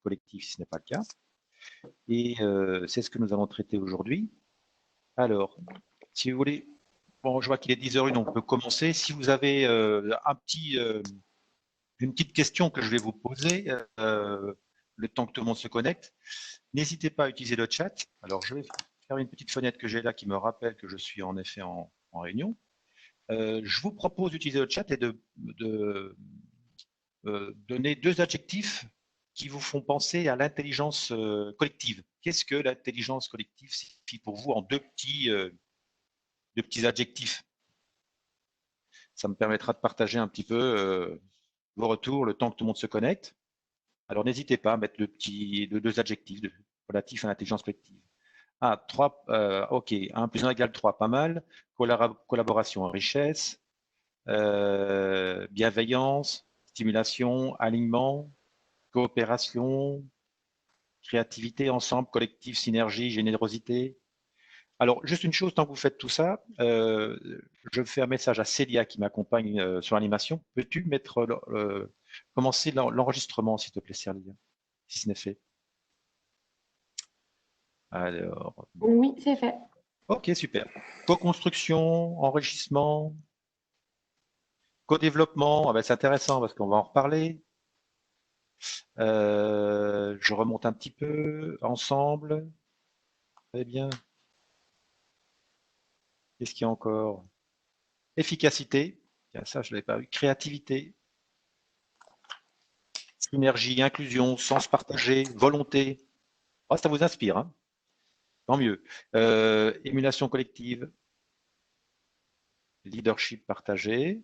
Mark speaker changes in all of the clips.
Speaker 1: collective si ce n'est pas le cas. Et c'est ce que nous allons traiter aujourd'hui. Alors, si vous voulez, bon, je vois qu'il est 10h01, on peut commencer. Si vous avez une petite question que je vais vous poser, le temps que tout le monde se connecte, n'hésitez pas à utiliser le chat. Alors, je vais faire une petite fenêtre que j'ai là qui me rappelle que je suis en effet en réunion. Je vous propose d'utiliser le chat et de donner 2 adjectifs qui vous font penser à l'intelligence collective. Qu'est-ce que l'intelligence collective signifie pour vous en 2 petits adjectifs? Ça me permettra de partager un petit peu vos retours le temps que tout le monde se connecte. Alors n'hésitez pas à mettre le 2 adjectifs relatifs à l'intelligence collective. Ah, 3, ok, 1 plus 1 égale 3, pas mal. Collaboration, richesse, bienveillance, stimulation, alignement, coopération, créativité, ensemble, collectif, synergie, générosité. Alors, juste une chose, tant que vous faites tout ça, je fais un message à Célia qui m'accompagne sur l'animation. Peux-tu commencer l'enregistrement, s'il te plaît, Célia, si ce n'est fait? Alors,
Speaker 2: Oui, c'est fait.
Speaker 1: ok, super. Co-construction, enrichissement, co-développement, ah ben, c'est intéressant parce qu'on va en reparler. Je remonte un petit peu, ensemble, très bien. Qu'est-ce qu'il y a encore? Efficacité, ça je ne l'avais pas vu. Créativité, synergie, inclusion, sens partagé, volonté. Oh, ça vous inspire, hein? Tant mieux. Émulation collective, leadership partagé,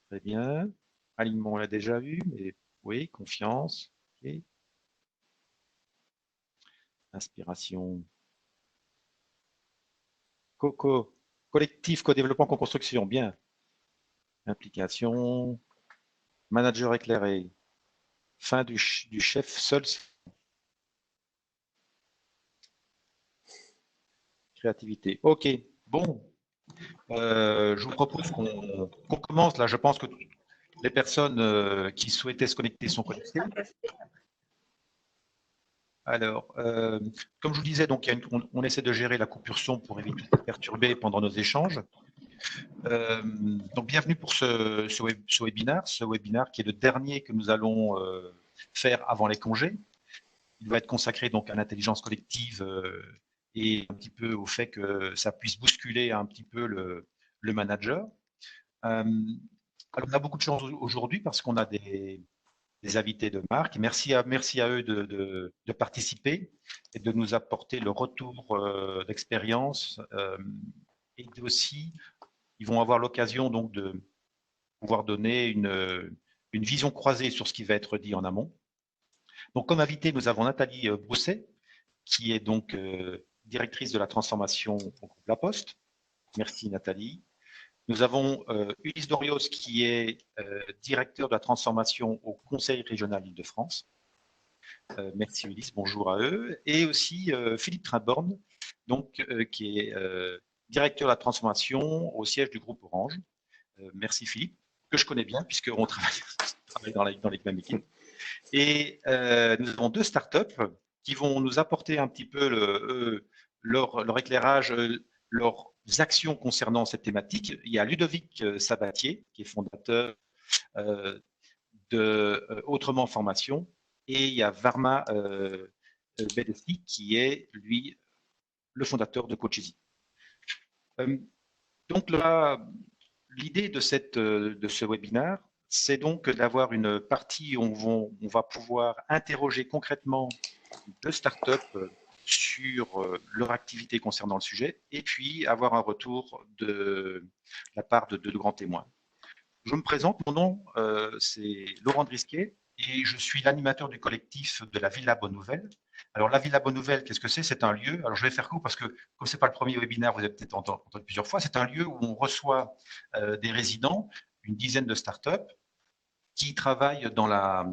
Speaker 1: très bien. Alignement, on l'a déjà vu, mais oui, confiance. Okay. Inspiration. Collectif, co-développement, co-construction, bien. Implication. Manager éclairé. Fin du chef seul. Créativité. Ok, bon. Je vous propose qu'on commence là. Je pense que les personnes qui souhaitaient se connecter sont connectées. Alors, comme je vous disais, donc, on essaie de gérer la coupure son pour éviter de perturber pendant nos échanges. Donc, bienvenue pour ce webinaire qui est le dernier que nous allons faire avant les congés. Il va être consacré donc à l'intelligence collective et un petit peu au fait que ça puisse bousculer un petit peu le manager. Alors, on a beaucoup de chance aujourd'hui parce qu'on a des invités de marque. Merci à eux de participer et de nous apporter le retour d'expérience. Et aussi, ils vont avoir l'occasion donc de pouvoir donner une vision croisée sur ce qui va être dit en amont. Donc, comme invité, nous avons Nathalie Brousset, qui est donc directrice de la transformation au groupe La Poste. Merci Nathalie. Nous avons Ulysse Dorios, qui est directeur de la transformation au Conseil régional Île-de-France. Merci Ulysse, bonjour à eux. Et aussi Philippe Trimborn, donc, qui est directeur de la transformation au siège du groupe Orange. Merci Philippe, que je connais bien puisqu'on travaille dans les mêmes équipes. Et nous avons 2 startups qui vont nous apporter un petit peu leur éclairage, leurs actions concernant cette thématique. Il y a Ludovic Sabatier, qui est fondateur de Autrement Formation, et il y a Varma Bedessi, qui est, lui, le fondateur de Coachesy. Donc là, l'idée de ce webinaire, c'est donc d'avoir une partie où on va pouvoir interroger concrètement 2 startups sur leur activité concernant le sujet, et puis avoir un retour de la part de 2 grands témoins. Je me présente, mon nom c'est Laurent Drisquet, et je suis l'animateur du collectif de la Villa Bonne Nouvelle. Alors la Villa Bonne Nouvelle, qu'est-ce que c'est? C'est un lieu, alors je vais faire court parce que comme ce n'est pas le premier webinaire, vous avez peut-être entendu plusieurs fois, c'est un lieu où on reçoit des résidents, une dizaine de startups, qui travaillent dans la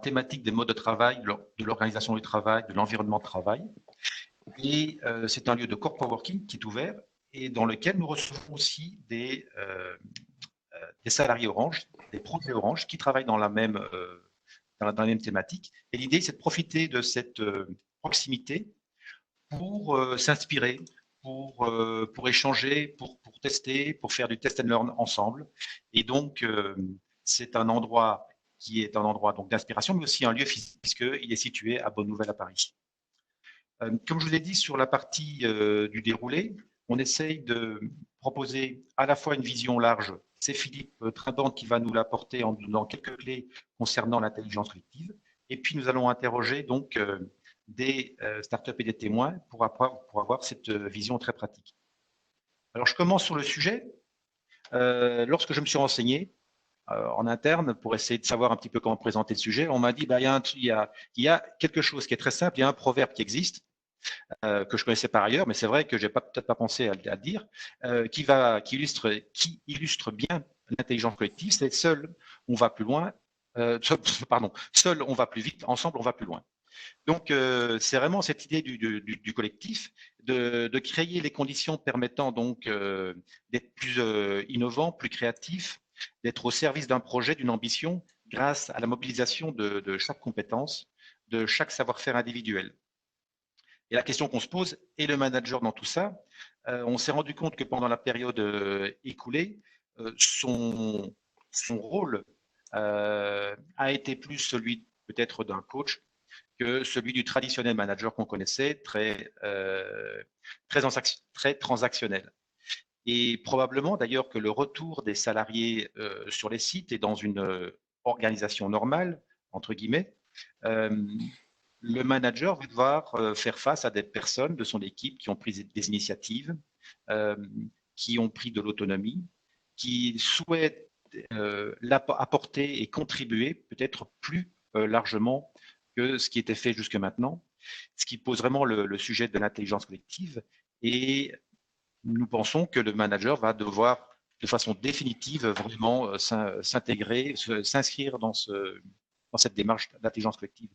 Speaker 1: thématique des modes de travail, de l'organisation du travail, de l'environnement de travail. Et c'est un lieu de coworking qui est ouvert et dans lequel nous recevons aussi des salariés Orange, des projets Orange qui travaillent dans la même dans la même thématique. Et l'idée, c'est de profiter de cette proximité pour s'inspirer, pour échanger, pour tester, pour faire du test and learn ensemble. Et donc, c'est un endroit qui est un endroit donc d'inspiration, mais aussi un lieu physique, puisqu'il est situé à Bonne-Nouvelle à Paris. Comme je vous l'ai dit sur la partie du déroulé, on essaye de proposer à la fois une vision large. C'est Philippe Trimbande qui va nous l'apporter en donnant quelques clés concernant l'intelligence collective. Et puis, nous allons interroger donc des startups et des témoins pour avoir cette vision très pratique. Alors, je commence sur le sujet. Lorsque je me suis renseigné en interne pour essayer de savoir un petit peu comment présenter le sujet, on m'a dit bah, il y a quelque chose qui est très simple, il y a un proverbe qui existe, que je connaissais par ailleurs, mais c'est vrai que je n'ai peut-être pas pensé à le dire, qui illustre bien l'intelligence collective, c'est seul on va plus loin, seul on va plus vite, ensemble on va plus loin. Donc, c'est vraiment cette idée du collectif, de créer les conditions permettant donc d'être plus innovant, plus créatif, d'être au service d'un projet, d'une ambition, grâce à la mobilisation de chaque compétence, de chaque savoir-faire individuel. Et la question qu'on se pose, est le manager dans tout ça? On s'est rendu compte que pendant la période écoulée, son rôle a été plus celui peut-être d'un coach que celui du traditionnel manager qu'on connaissait, très transactionnel. Et probablement d'ailleurs que le retour des salariés sur les sites est dans une organisation normale, entre guillemets, le manager va devoir faire face à des personnes de son équipe qui ont pris des initiatives, qui ont pris de l'autonomie, qui souhaitent apporter et contribuer peut-être plus largement que ce qui était fait jusque maintenant, ce qui pose vraiment le sujet de l'intelligence collective. Et nous pensons que le manager va devoir de façon définitive vraiment s'intégrer, s'inscrire dans cette démarche d'intelligence collective.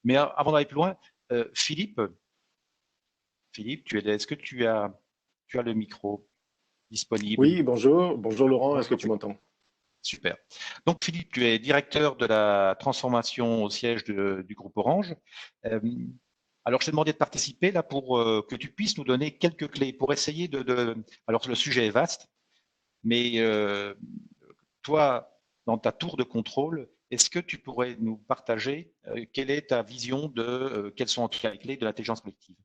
Speaker 1: Mais avant d'aller plus loin, Philippe, est-ce que tu as le micro disponible?
Speaker 2: Oui, bonjour. Bonjour Laurent, est-ce que
Speaker 1: Bonjour.
Speaker 2: tu m'entends?
Speaker 1: Super. Donc Philippe, tu es directeur de la transformation au siège du groupe Orange. Alors je t'ai demandé de participer là pour que tu puisses nous donner quelques clés pour essayer Alors le sujet est vaste, mais toi, dans ta tour de contrôle, est-ce que tu pourrais nous partager quelle est ta vision de quelles sont en tout cas les clés de l'intelligence collective?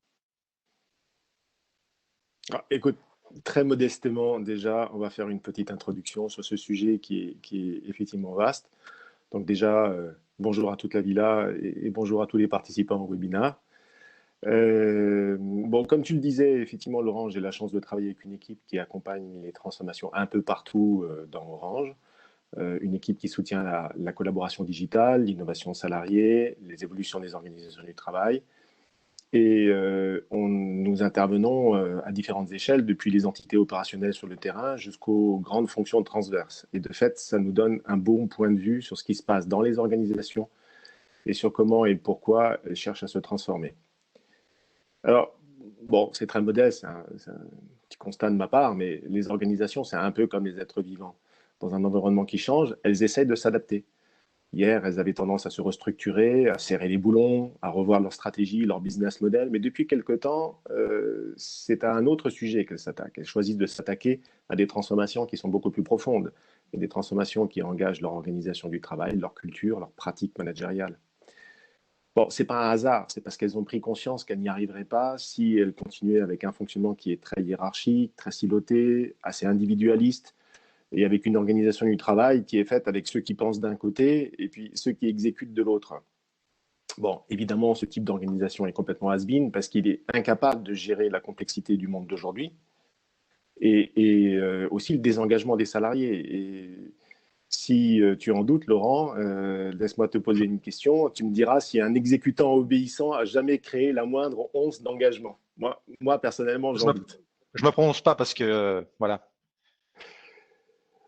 Speaker 2: Écoute, très modestement, déjà, on va faire une petite introduction sur ce sujet qui est effectivement vaste. Donc déjà, bonjour à toute la villa et bonjour à tous les participants au webinaire. Bon, comme tu le disais, effectivement, Laurent, j'ai la chance de travailler avec une équipe qui accompagne les transformations un peu partout dans Orange. Une équipe qui soutient la collaboration digitale, l'innovation salariée, les évolutions des organisations du travail. Et nous intervenons à différentes échelles, depuis les entités opérationnelles sur le terrain jusqu'aux grandes fonctions transverses. Et de fait, ça nous donne un bon point de vue sur ce qui se passe dans les organisations et sur comment et pourquoi elles cherchent à se transformer. Alors, bon, c'est très modeste, hein, c'est un petit constat de ma part, mais les organisations, c'est un peu comme les êtres vivants. Dans un environnement qui change, elles essayent de s'adapter. Hier, elles avaient tendance à se restructurer, à serrer les boulons, à revoir leur stratégie, leur business model. Mais depuis quelque temps, c'est à un autre sujet qu'elles s'attaquent. Elles choisissent de s'attaquer à des transformations qui sont beaucoup plus profondes, et des transformations qui engagent leur organisation du travail, leur culture, leur pratique managériale. Bon, c'est pas un hasard, c'est parce qu'elles ont pris conscience qu'elles n'y arriveraient pas si elles continuaient avec un fonctionnement qui est très hiérarchique, très siloté, assez individualiste, et avec une organisation du travail qui est faite avec ceux qui pensent d'un côté et puis ceux qui exécutent de l'autre. Bon, évidemment, ce type d'organisation est complètement has-been parce qu'il est incapable de gérer la complexité du monde d'aujourd'hui et aussi le désengagement des salariés. Et si tu en doutes, Laurent, laisse-moi te poser une question. Tu me diras si un exécutant obéissant a jamais créé la moindre once d'engagement. Moi personnellement,
Speaker 1: Je
Speaker 2: j'en
Speaker 1: me,
Speaker 2: doute.
Speaker 1: je me prononce pas parce que voilà,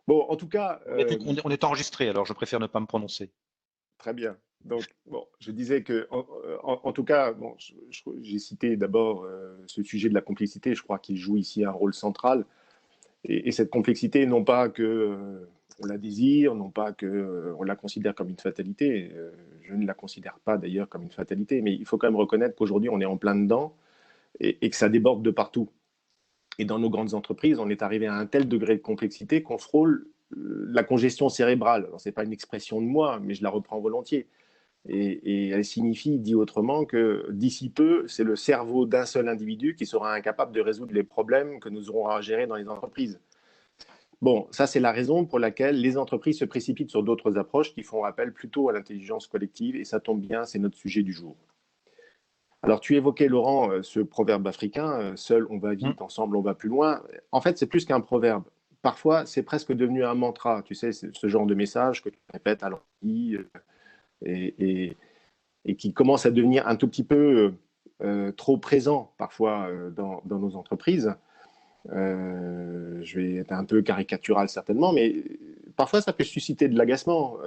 Speaker 2: Bon, en tout cas,
Speaker 1: on est enregistré, alors je préfère ne pas me prononcer.
Speaker 2: très bien. Donc, bon, je disais que, en tout cas, bon, j'ai cité d'abord ce sujet de la complexité. Je crois qu'il joue ici un rôle central. Et cette complexité, non pas que on la désire, non pas qu'on la considère comme une fatalité. Je ne la considère pas d'ailleurs comme une fatalité, mais il faut quand même reconnaître qu'aujourd'hui, on est en plein dedans et que ça déborde de partout. Et dans nos grandes entreprises, on est arrivé à un tel degré de complexité qu'on frôle la congestion cérébrale. Ce n'est pas une expression de moi, mais je la reprends volontiers. Et elle signifie, dit autrement, que d'ici peu, c'est le cerveau d'un seul individu qui sera incapable de résoudre les problèmes que nous aurons à gérer dans les entreprises. Bon, ça, c'est la raison pour laquelle les entreprises se précipitent sur d'autres approches qui font appel plutôt à l'intelligence collective, et ça tombe bien, c'est notre sujet du jour. Alors, tu évoquais, Laurent, ce proverbe africain, seul on va vite, ensemble on va plus loin. En fait, c'est plus qu'un proverbe. Parfois, c'est presque devenu un mantra, tu sais, ce genre de message que tu répètes à l'oreille et qui commence à devenir un tout petit peu trop présent parfois dans nos entreprises. Je vais être un peu caricatural certainement, mais parfois ça peut susciter de l'agacement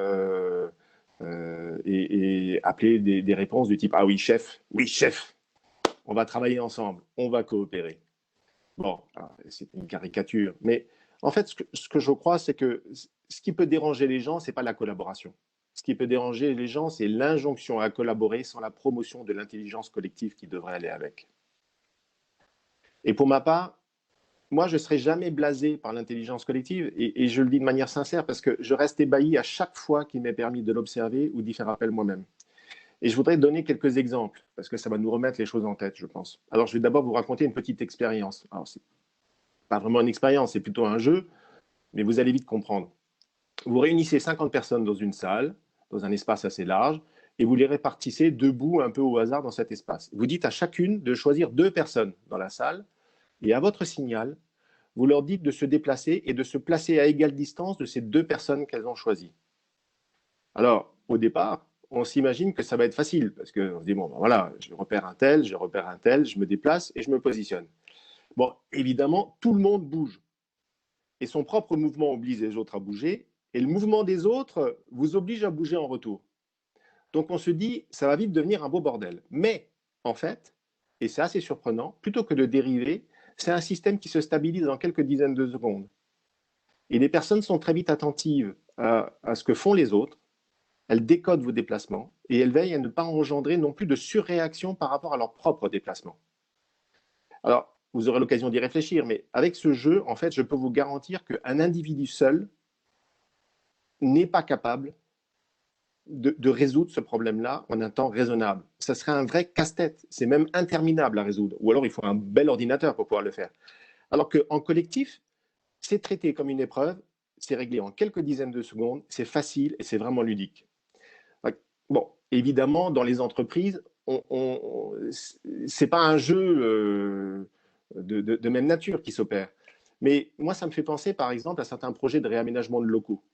Speaker 2: et appeler des réponses du type « Ah oui, chef, on va travailler ensemble, on va coopérer ». Bon, c'est une caricature, mais en fait, ce que je crois, c'est que ce qui peut déranger les gens, ce n'est pas la collaboration. Ce qui peut déranger les gens, c'est l'injonction à collaborer sans la promotion de l'intelligence collective qui devrait aller avec. Et pour ma part, moi, je ne serai jamais blasé par l'intelligence collective, et je le dis de manière sincère parce que je reste ébahi à chaque fois qu'il m'est permis de l'observer ou d'y faire appel moi-même. Et je voudrais donner quelques exemples, parce que ça va nous remettre les choses en tête, je pense. Alors, je vais d'abord vous raconter une petite expérience. Alors, ce n'est pas vraiment une expérience, c'est plutôt un jeu, mais vous allez vite comprendre. Vous réunissez 50 personnes dans une salle, dans un espace assez large, et vous les répartissez debout un peu au hasard dans cet espace. Vous dites à chacune de choisir 2 personnes dans la salle, et à votre signal, vous leur dites de se déplacer et de se placer à égale distance de ces 2 personnes qu'elles ont choisies. Alors, au départ, on s'imagine que ça va être facile, parce qu'on se dit, bon, ben voilà, je repère un tel, je me déplace et je me positionne. Bon, évidemment, tout le monde bouge. Et son propre mouvement oblige les autres à bouger, et le mouvement des autres vous oblige à bouger en retour. Donc on se dit, ça va vite devenir un beau bordel. Mais, en fait, et c'est assez surprenant, plutôt que de dériver, c'est un système qui se stabilise en quelques dizaines de secondes. Et les personnes sont très vite attentives à ce que font les autres, elles décodent vos déplacements, et elles veillent à ne pas engendrer non plus de surréaction par rapport à leur propre déplacement. Alors, vous aurez l'occasion d'y réfléchir, mais avec ce jeu, en fait, je peux vous garantir qu'un individu seul n'est pas capable de résoudre ce problème-là en un temps raisonnable. Ça serait un vrai casse-tête. C'est même interminable à résoudre. Ou alors, il faut un bel ordinateur pour pouvoir le faire. Alors qu'en collectif, c'est traité comme une épreuve, c'est réglé en quelques dizaines de secondes, c'est facile et c'est vraiment ludique. Bon, évidemment, dans les entreprises, c'est pas un jeu de même nature qui s'opère. Mais moi, ça me fait penser, par exemple, à certains projets de réaménagement de locaux.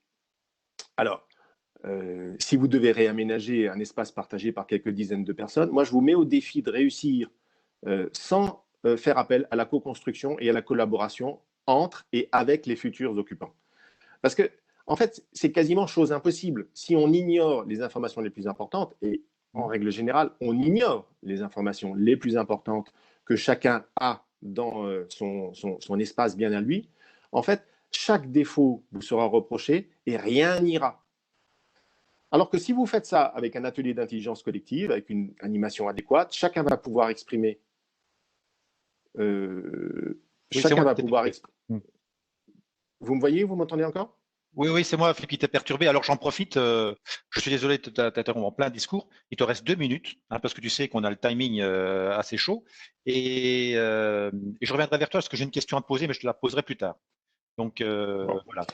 Speaker 2: Alors, si vous devez réaménager un espace partagé par quelques dizaines de personnes, moi, je vous mets au défi de réussir sans faire appel à la co-construction et à la collaboration entre et avec les futurs occupants. Parce que, en fait, c'est quasiment chose impossible. Si on ignore les informations les plus importantes, et en règle générale, on ignore les informations les plus importantes que chacun a dans son espace bien à lui, en fait, chaque défaut vous sera reproché et rien n'ira. Alors que si vous faites ça avec un atelier d'intelligence collective, avec une animation adéquate, chacun va pouvoir exprimer. Chacun va pouvoir exprimer. Vous me voyez, vous m'entendez encore?
Speaker 1: Oui, oui, c'est moi qui t'ai perturbé. Alors j'en profite, je suis désolé de t'interrompre en plein discours. Il te reste 2 minutes, hein, parce que tu sais qu'on a le timing assez chaud. Et je reviendrai vers toi parce que j'ai une question à te poser, mais je te la poserai plus tard. Donc
Speaker 2: Bon.
Speaker 1: voilà.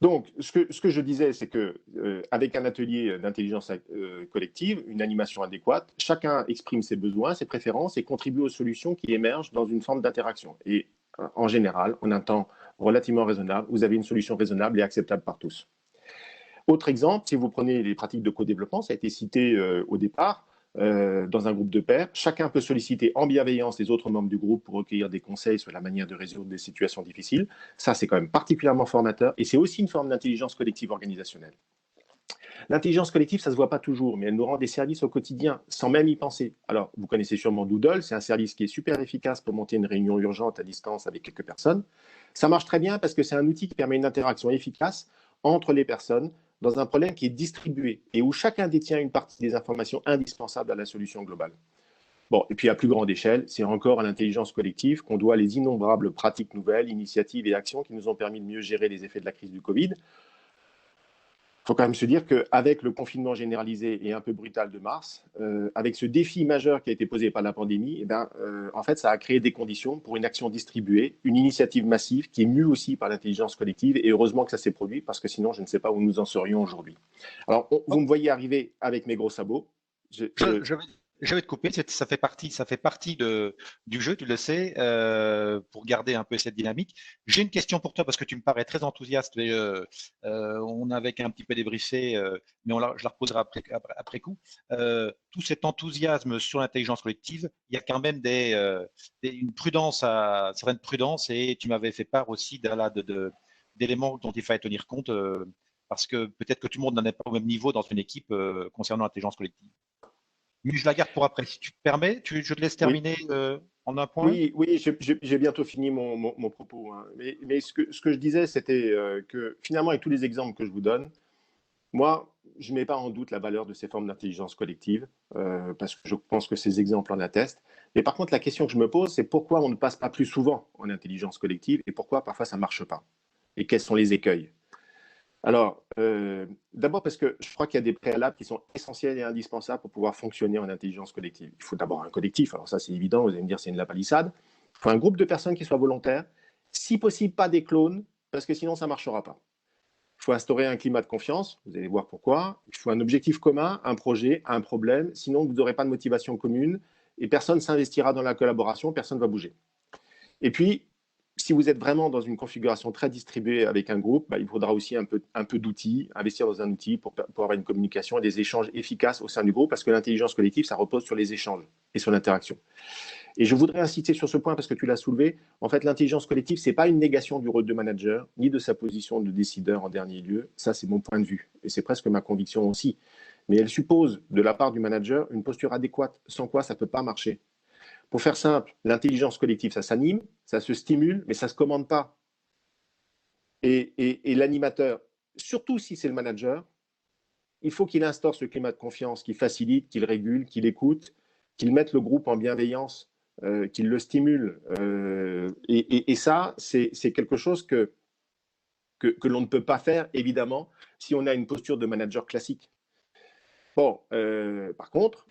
Speaker 2: Donc, ce que je disais, c'est que avec un atelier d'intelligence collective, une animation adéquate, chacun exprime ses besoins, ses préférences et contribue aux solutions qui émergent dans une forme d'interaction. Et en général, en un temps relativement raisonnable, vous avez une solution raisonnable et acceptable par tous. Autre exemple, si vous prenez les pratiques de co-développement, ça a été cité au départ, dans un groupe de pairs, chacun peut solliciter en bienveillance les autres membres du groupe pour recueillir des conseils sur la manière de résoudre des situations difficiles. Ça, c'est quand même particulièrement formateur et c'est aussi une forme d'intelligence collective organisationnelle. L'intelligence collective, ça ne se voit pas toujours, mais elle nous rend des services au quotidien sans même y penser. Alors, vous connaissez sûrement Doodle, c'est un service qui est super efficace pour monter une réunion urgente à distance avec quelques personnes. Ça marche très bien parce que c'est un outil qui permet une interaction efficace entre les personnes dans un problème qui est distribué et où chacun détient une partie des informations indispensables à la solution globale. Bon, et puis à plus grande échelle, c'est encore à l'intelligence collective qu'on doit les innombrables pratiques nouvelles, initiatives et actions qui nous ont permis de mieux gérer les effets de la crise du Covid. Il faut quand même se dire qu'avec le confinement généralisé et un peu brutal de mars, avec ce défi majeur qui a été posé par la pandémie, eh ben, en fait, ça a créé des conditions pour une action distribuée, une initiative massive qui est mue aussi par l'intelligence collective. Et heureusement que ça s'est produit, parce que sinon, je ne sais pas où nous en serions aujourd'hui. Alors, vous me voyez arriver avec mes gros sabots.
Speaker 1: Je vais te couper, ça fait partie du jeu, tu le sais, pour garder un peu cette dynamique. J'ai une question pour toi parce que tu me parais très enthousiaste. Et, on avait qu'un petit peu débriefé, mais je la reposerai après coup. Tout cet enthousiasme sur l'intelligence collective, il y a quand même une prudence, certaine prudence, et tu m'avais fait part aussi d'éléments dont il fallait tenir compte, parce que peut-être que tout le monde n'en est pas au même niveau dans une équipe concernant l'intelligence collective. Mais je la garde pour après. Si tu te permets, je te laisse
Speaker 2: Oui,
Speaker 1: terminer en un point.
Speaker 2: oui, oui, j'ai bientôt fini mon propos, hein. Mais ce que je disais, c'était que finalement, avec tous les exemples que je vous donne, moi, je ne mets pas en doute la valeur de ces formes d'intelligence collective, parce que je pense que ces exemples en attestent. Mais par contre, la question que je me pose, c'est pourquoi on ne passe pas plus souvent en intelligence collective et pourquoi parfois ça ne marche pas. Et quels sont les écueils? Alors, d'abord parce que je crois qu'il y a des préalables qui sont essentiels et indispensables pour pouvoir fonctionner en intelligence collective. Il faut d'abord un collectif, alors ça c'est évident, vous allez me dire c'est une lapalissade. Il faut un groupe de personnes qui soient volontaires, si possible pas des clones, parce que sinon ça ne marchera pas. Il faut instaurer un climat de confiance, vous allez voir pourquoi. Il faut un objectif commun, un projet, un problème, sinon vous n'aurez pas de motivation commune et personne ne s'investira dans la collaboration, personne ne va bouger. Et puis, si vous êtes vraiment dans une configuration très distribuée avec un groupe, bah, il faudra aussi un peu d'outils, investir dans un outil pour avoir une communication et des échanges efficaces au sein du groupe, parce que l'intelligence collective, ça repose sur les échanges et sur l'interaction. Et je voudrais insister sur ce point parce que tu l'as soulevé. En fait, l'intelligence collective, ce n'est pas une négation du rôle de manager, ni de sa position de décideur en dernier lieu. Ça, c'est mon point de vue. Et c'est presque ma conviction aussi. Mais elle suppose, de la part du manager, une posture adéquate, sans quoi ça ne peut pas marcher. Pour faire simple, l'intelligence collective, ça s'anime, ça se stimule, mais ça ne se commande pas. Et l'animateur, surtout si c'est le manager, il faut qu'il instaure ce climat de confiance, qu'il facilite, qu'il régule, qu'il écoute, qu'il mette le groupe en bienveillance, qu'il le stimule. Et ça, c'est quelque chose que l'on ne peut pas faire, évidemment, si on a une posture de manager classique. Bon, par contre,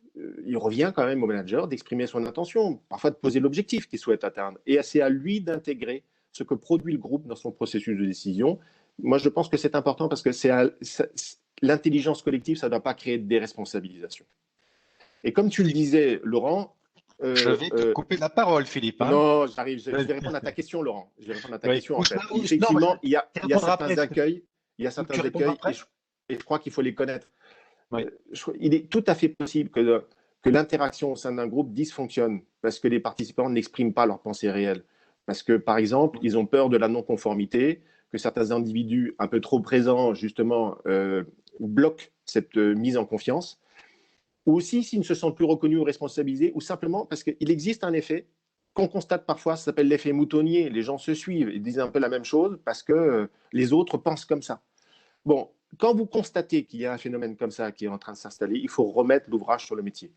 Speaker 2: il revient quand même au manager d'exprimer son intention, parfois de poser l'objectif qu'il souhaite atteindre. Et c'est à lui d'intégrer ce que produit le groupe dans son processus de décision. Moi, je pense que c'est important parce que l'intelligence collective, ça ne doit pas créer de déresponsabilisation. Et comme tu le
Speaker 1: Philippe,
Speaker 2: disais, Laurent,
Speaker 1: je vais te couper la parole, Philippe. Hein.
Speaker 2: non, j'arrive, je vais répondre à ta question, Laurent. Je vais répondre à ta
Speaker 1: Oui.
Speaker 2: question, en fait.
Speaker 1: Non,
Speaker 2: Effectivement,
Speaker 1: tu
Speaker 2: il y a
Speaker 1: répondras
Speaker 2: certains
Speaker 1: après.
Speaker 2: écueils,
Speaker 1: Tu répondras après.
Speaker 2: et je crois qu'il faut les connaître.
Speaker 1: Oui.
Speaker 2: Il est tout à fait possible que l'interaction au sein d'un groupe dysfonctionne parce que les participants n'expriment pas leurs pensées réelles. Parce que, par exemple, ils ont peur de la non-conformité, que certains individus un peu trop présents, justement, bloquent cette mise en confiance, ou aussi s'ils ne se sentent plus reconnus ou responsabilisés, ou simplement parce qu'il existe un effet qu'on constate parfois, ça s'appelle l'effet moutonnier. Les gens se suivent, ils disent un peu la même chose parce que les autres pensent comme ça. Bon, quand vous constatez qu'il y a un phénomène comme ça qui est en train de s'installer, il faut remettre l'ouvrage sur le métier.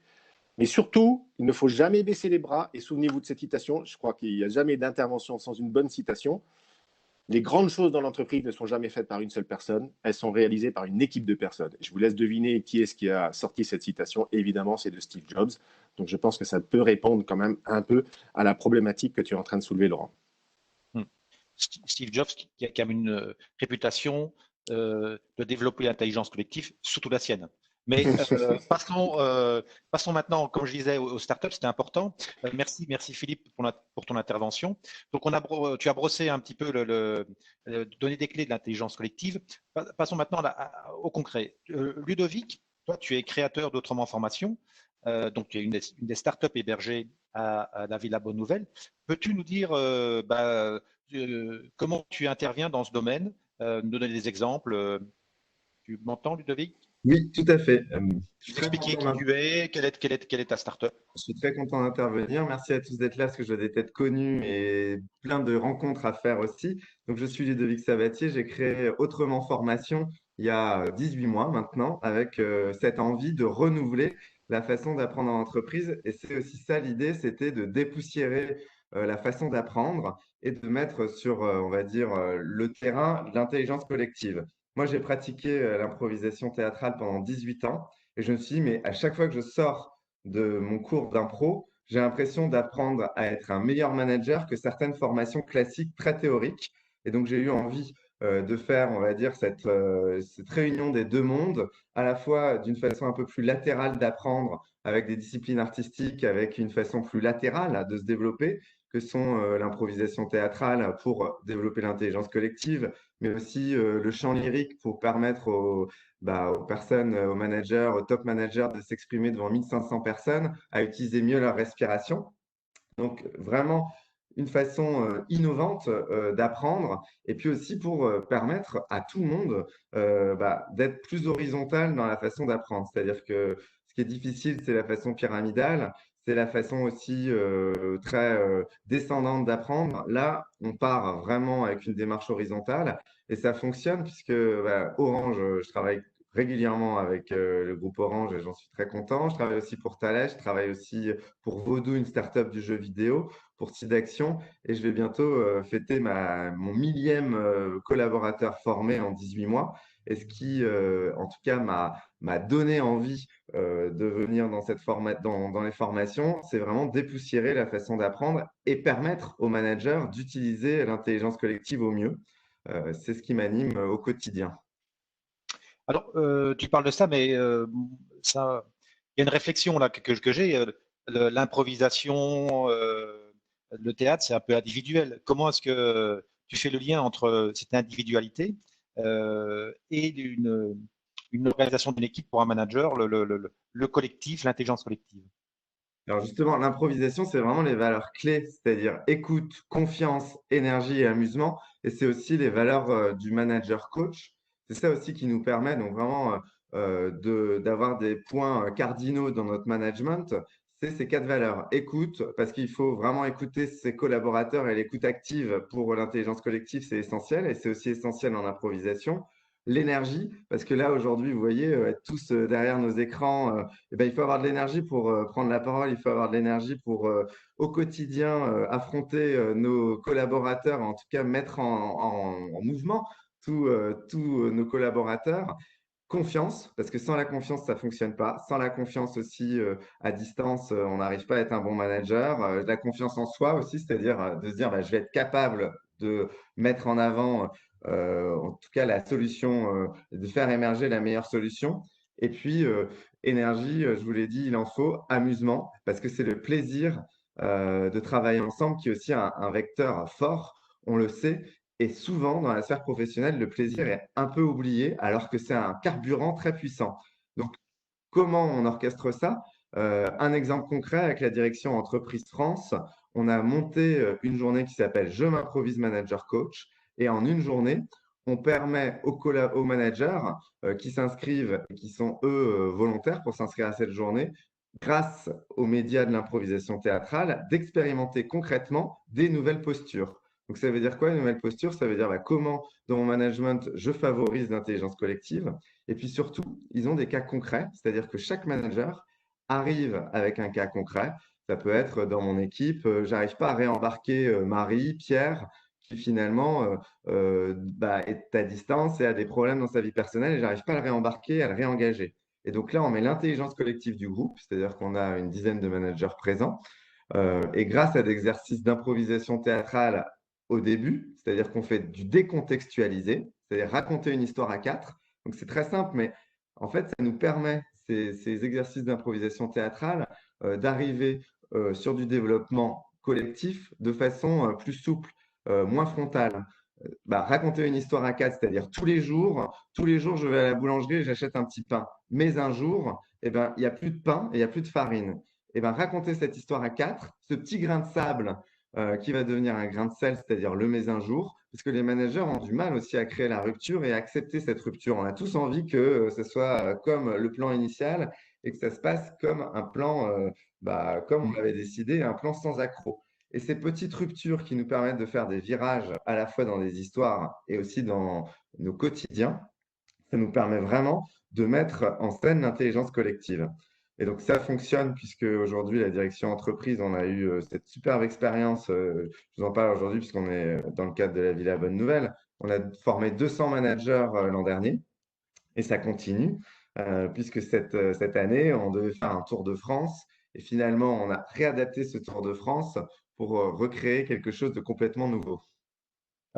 Speaker 2: Mais surtout, il ne faut jamais baisser les bras. Et souvenez-vous de cette citation, je crois qu'il n'y a jamais d'intervention sans une bonne citation. Les grandes choses dans l'entreprise ne sont jamais faites par une seule personne, elles sont réalisées par une équipe de personnes. Je vous laisse deviner qui est-ce qui a sorti cette citation. Évidemment, c'est de Steve Jobs. Donc je pense que ça peut répondre quand même un peu à la problématique que tu es en train de soulever, Laurent.
Speaker 1: Steve Jobs, qui a quand même une réputation de développer l'intelligence collective, surtout la sienne. Mais passons maintenant, comme je disais, aux startups, c'était important. Merci Philippe pour ton intervention. Donc tu as brossé un petit peu donné des clés de l'intelligence collective. Passons maintenant au concret. Ludovic, toi tu es créateur d'Autrement Formation, donc tu es une des startups hébergées à la Villa Bonne Nouvelle. Peux-tu nous dire comment tu interviens dans ce domaine, nous donner des exemples Tu m'entends, Ludovic?
Speaker 2: Oui, tout à fait. Je suis
Speaker 1: Nous
Speaker 2: très
Speaker 1: expliquer
Speaker 2: content
Speaker 1: qui tu es, quelle est ta startup?
Speaker 2: Je suis très content d'intervenir. Merci à tous d'être là parce que je dois des têtes connues et plein de rencontres à faire aussi. Donc, je suis Ludovic Sabatier. J'ai créé Autrement Formation il y a 18 mois maintenant avec cette envie de renouveler la façon d'apprendre en entreprise. Et c'est aussi ça l'idée, c'était de dépoussiérer la façon d'apprendre et de mettre sur, on va dire, le terrain de l'intelligence collective. Moi, j'ai pratiqué l'improvisation théâtrale pendant 18 ans et je me suis dit, mais à chaque fois que je sors de mon cours d'impro, j'ai l'impression d'apprendre à être un meilleur manager que certaines formations classiques très théoriques. Et donc, j'ai eu envie de faire, on va dire, cette réunion des deux mondes, à la fois d'une façon un peu plus latérale d'apprendre avec des disciplines artistiques, avec une façon plus latérale de se développer, que sont l'improvisation théâtrale pour développer l'intelligence collective, mais aussi le chant lyrique pour permettre aux personnes, aux managers, aux top managers de s'exprimer devant 1500 personnes, à utiliser mieux leur respiration. Donc, vraiment une façon innovante d'apprendre et puis aussi pour permettre à tout le monde d'être plus horizontal dans la façon d'apprendre. C'est-à-dire que ce qui est difficile, c'est la façon pyramidale, c'est la façon aussi très descendante d'apprendre. Là, on part vraiment avec une démarche horizontale et ça fonctionne puisque Orange, je travaille régulièrement avec le groupe Orange et j'en suis très content. Je travaille aussi pour Thales, je travaille aussi pour Vaudou, une startup du jeu vidéo, pour Sidaction. Et je vais bientôt fêter mon millième collaborateur formé en 18 mois. Et ce qui, en tout cas, m'a donné envie de venir dans les formations, c'est vraiment dépoussiérer la façon d'apprendre et permettre aux managers d'utiliser l'intelligence collective au mieux. C'est ce qui m'anime au quotidien.
Speaker 1: Alors, tu parles de ça, mais ça, il y a une réflexion là que j'ai. L'improvisation, le théâtre, c'est un peu individuel. Comment est-ce que tu fais le lien entre cette individualité et une organisation d'une équipe pour un manager, le collectif, l'intelligence collective?
Speaker 2: Alors justement, l'improvisation, c'est vraiment les valeurs clés, c'est-à-dire écoute, confiance, énergie et amusement. Et c'est aussi les valeurs du manager coach. C'est ça aussi qui nous permet donc vraiment d'avoir des points cardinaux dans notre management. C'est ces quatre valeurs. Écoute, parce qu'il faut vraiment écouter ses collaborateurs et l'écoute active pour l'intelligence collective, c'est essentiel. Et c'est aussi essentiel en improvisation. L'énergie, parce que là, aujourd'hui, vous voyez, être tous derrière nos écrans, eh ben, il faut avoir de l'énergie pour prendre la parole, il faut avoir de l'énergie pour au quotidien affronter nos collaborateurs, en tout cas mettre en mouvement tous nos collaborateurs. Confiance, parce que sans la confiance, ça ne fonctionne pas. Sans la confiance aussi à distance, on n'arrive pas à être un bon manager. La confiance en soi aussi, c'est-à-dire de se dire je vais être capable de mettre en avant en tout cas la solution, de faire émerger la meilleure solution. Et puis, énergie, je vous l'ai dit, il en faut. Amusement, parce que c'est le plaisir de travailler ensemble qui est aussi un vecteur fort, on le sait. Et souvent, dans la sphère professionnelle, le plaisir est un peu oublié, alors que c'est un carburant très puissant. Donc, comment on orchestre ça? Un exemple concret avec la direction Entreprise France, on a monté une journée qui s'appelle Je m'improvise manager coach. Et en une journée, on permet aux managers qui s'inscrivent et qui sont eux volontaires pour s'inscrire à cette journée, grâce aux médias de l'improvisation théâtrale, d'expérimenter concrètement des nouvelles postures. Donc, ça veut dire quoi, une nouvelle posture? Ça veut dire comment, dans mon management, je favorise l'intelligence collective. Et puis surtout, ils ont des cas concrets, c'est-à-dire que chaque manager arrive avec un cas concret. Ça peut être dans mon équipe, j'arrive pas à réembarquer Marie, Pierre, qui finalement est à distance et a des problèmes dans sa vie personnelle et j'arrive pas à le réembarquer, à le réengager. Et donc là, on met l'intelligence collective du groupe, c'est-à-dire qu'on a une dizaine de managers présents. Et grâce à des exercices d'improvisation théâtrale au début, c'est-à-dire qu'on fait du décontextualisé, c'est-à-dire raconter une histoire à quatre. Donc c'est très simple, mais en fait, ça nous permet, ces exercices d'improvisation théâtrale, d'arriver sur du développement collectif de façon plus souple, moins frontale. Raconter une histoire à quatre, c'est-à-dire tous les jours, je vais à la boulangerie et j'achète un petit pain. Mais un jour, il n'y a plus de pain et il n'y a plus de farine. Raconter cette histoire à quatre, ce petit grain de sable
Speaker 3: qui va devenir un grain de sel, c'est-à-dire le mais un jour, parce que les managers ont du mal aussi à créer la rupture et à accepter cette rupture. On a tous envie que ce soit comme le plan initial et que ça se passe comme un plan, comme on l'avait décidé, un plan sans accroc. Et ces petites ruptures qui nous permettent de faire des virages à la fois dans des histoires et aussi dans nos quotidiens, ça nous permet vraiment de mettre en scène l'intelligence collective. Et donc ça fonctionne puisque aujourd'hui, la direction entreprise, on a eu cette superbe expérience, je vous en parle aujourd'hui puisqu'on est dans le cadre de la Villa Bonne Nouvelle. On a formé 200 managers l'an dernier et ça continue puisque cette année, on devait faire un Tour de France et finalement, on a réadapté ce Tour de France pour recréer quelque chose de complètement nouveau.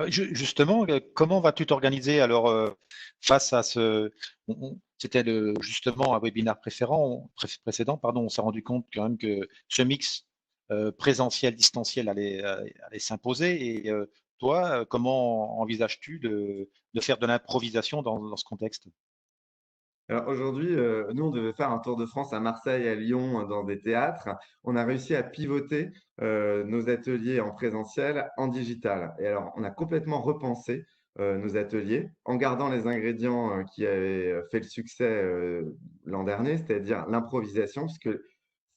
Speaker 1: Justement, comment vas-tu t'organiser alors face à ce… C'était justement un webinaire précédent, pardon, on s'est rendu compte quand même que ce mix présentiel-distanciel allait s'imposer. Et toi, comment envisages-tu de faire de l'improvisation dans ce contexte?
Speaker 3: Alors aujourd'hui, nous, on devait faire un Tour de France à Marseille, à Lyon, dans des théâtres. On a réussi à pivoter nos ateliers en présentiel en digital. Et alors, on a complètement repensé nos ateliers en gardant les ingrédients qui avaient fait le succès l'an dernier, c'est-à-dire l'improvisation, puisque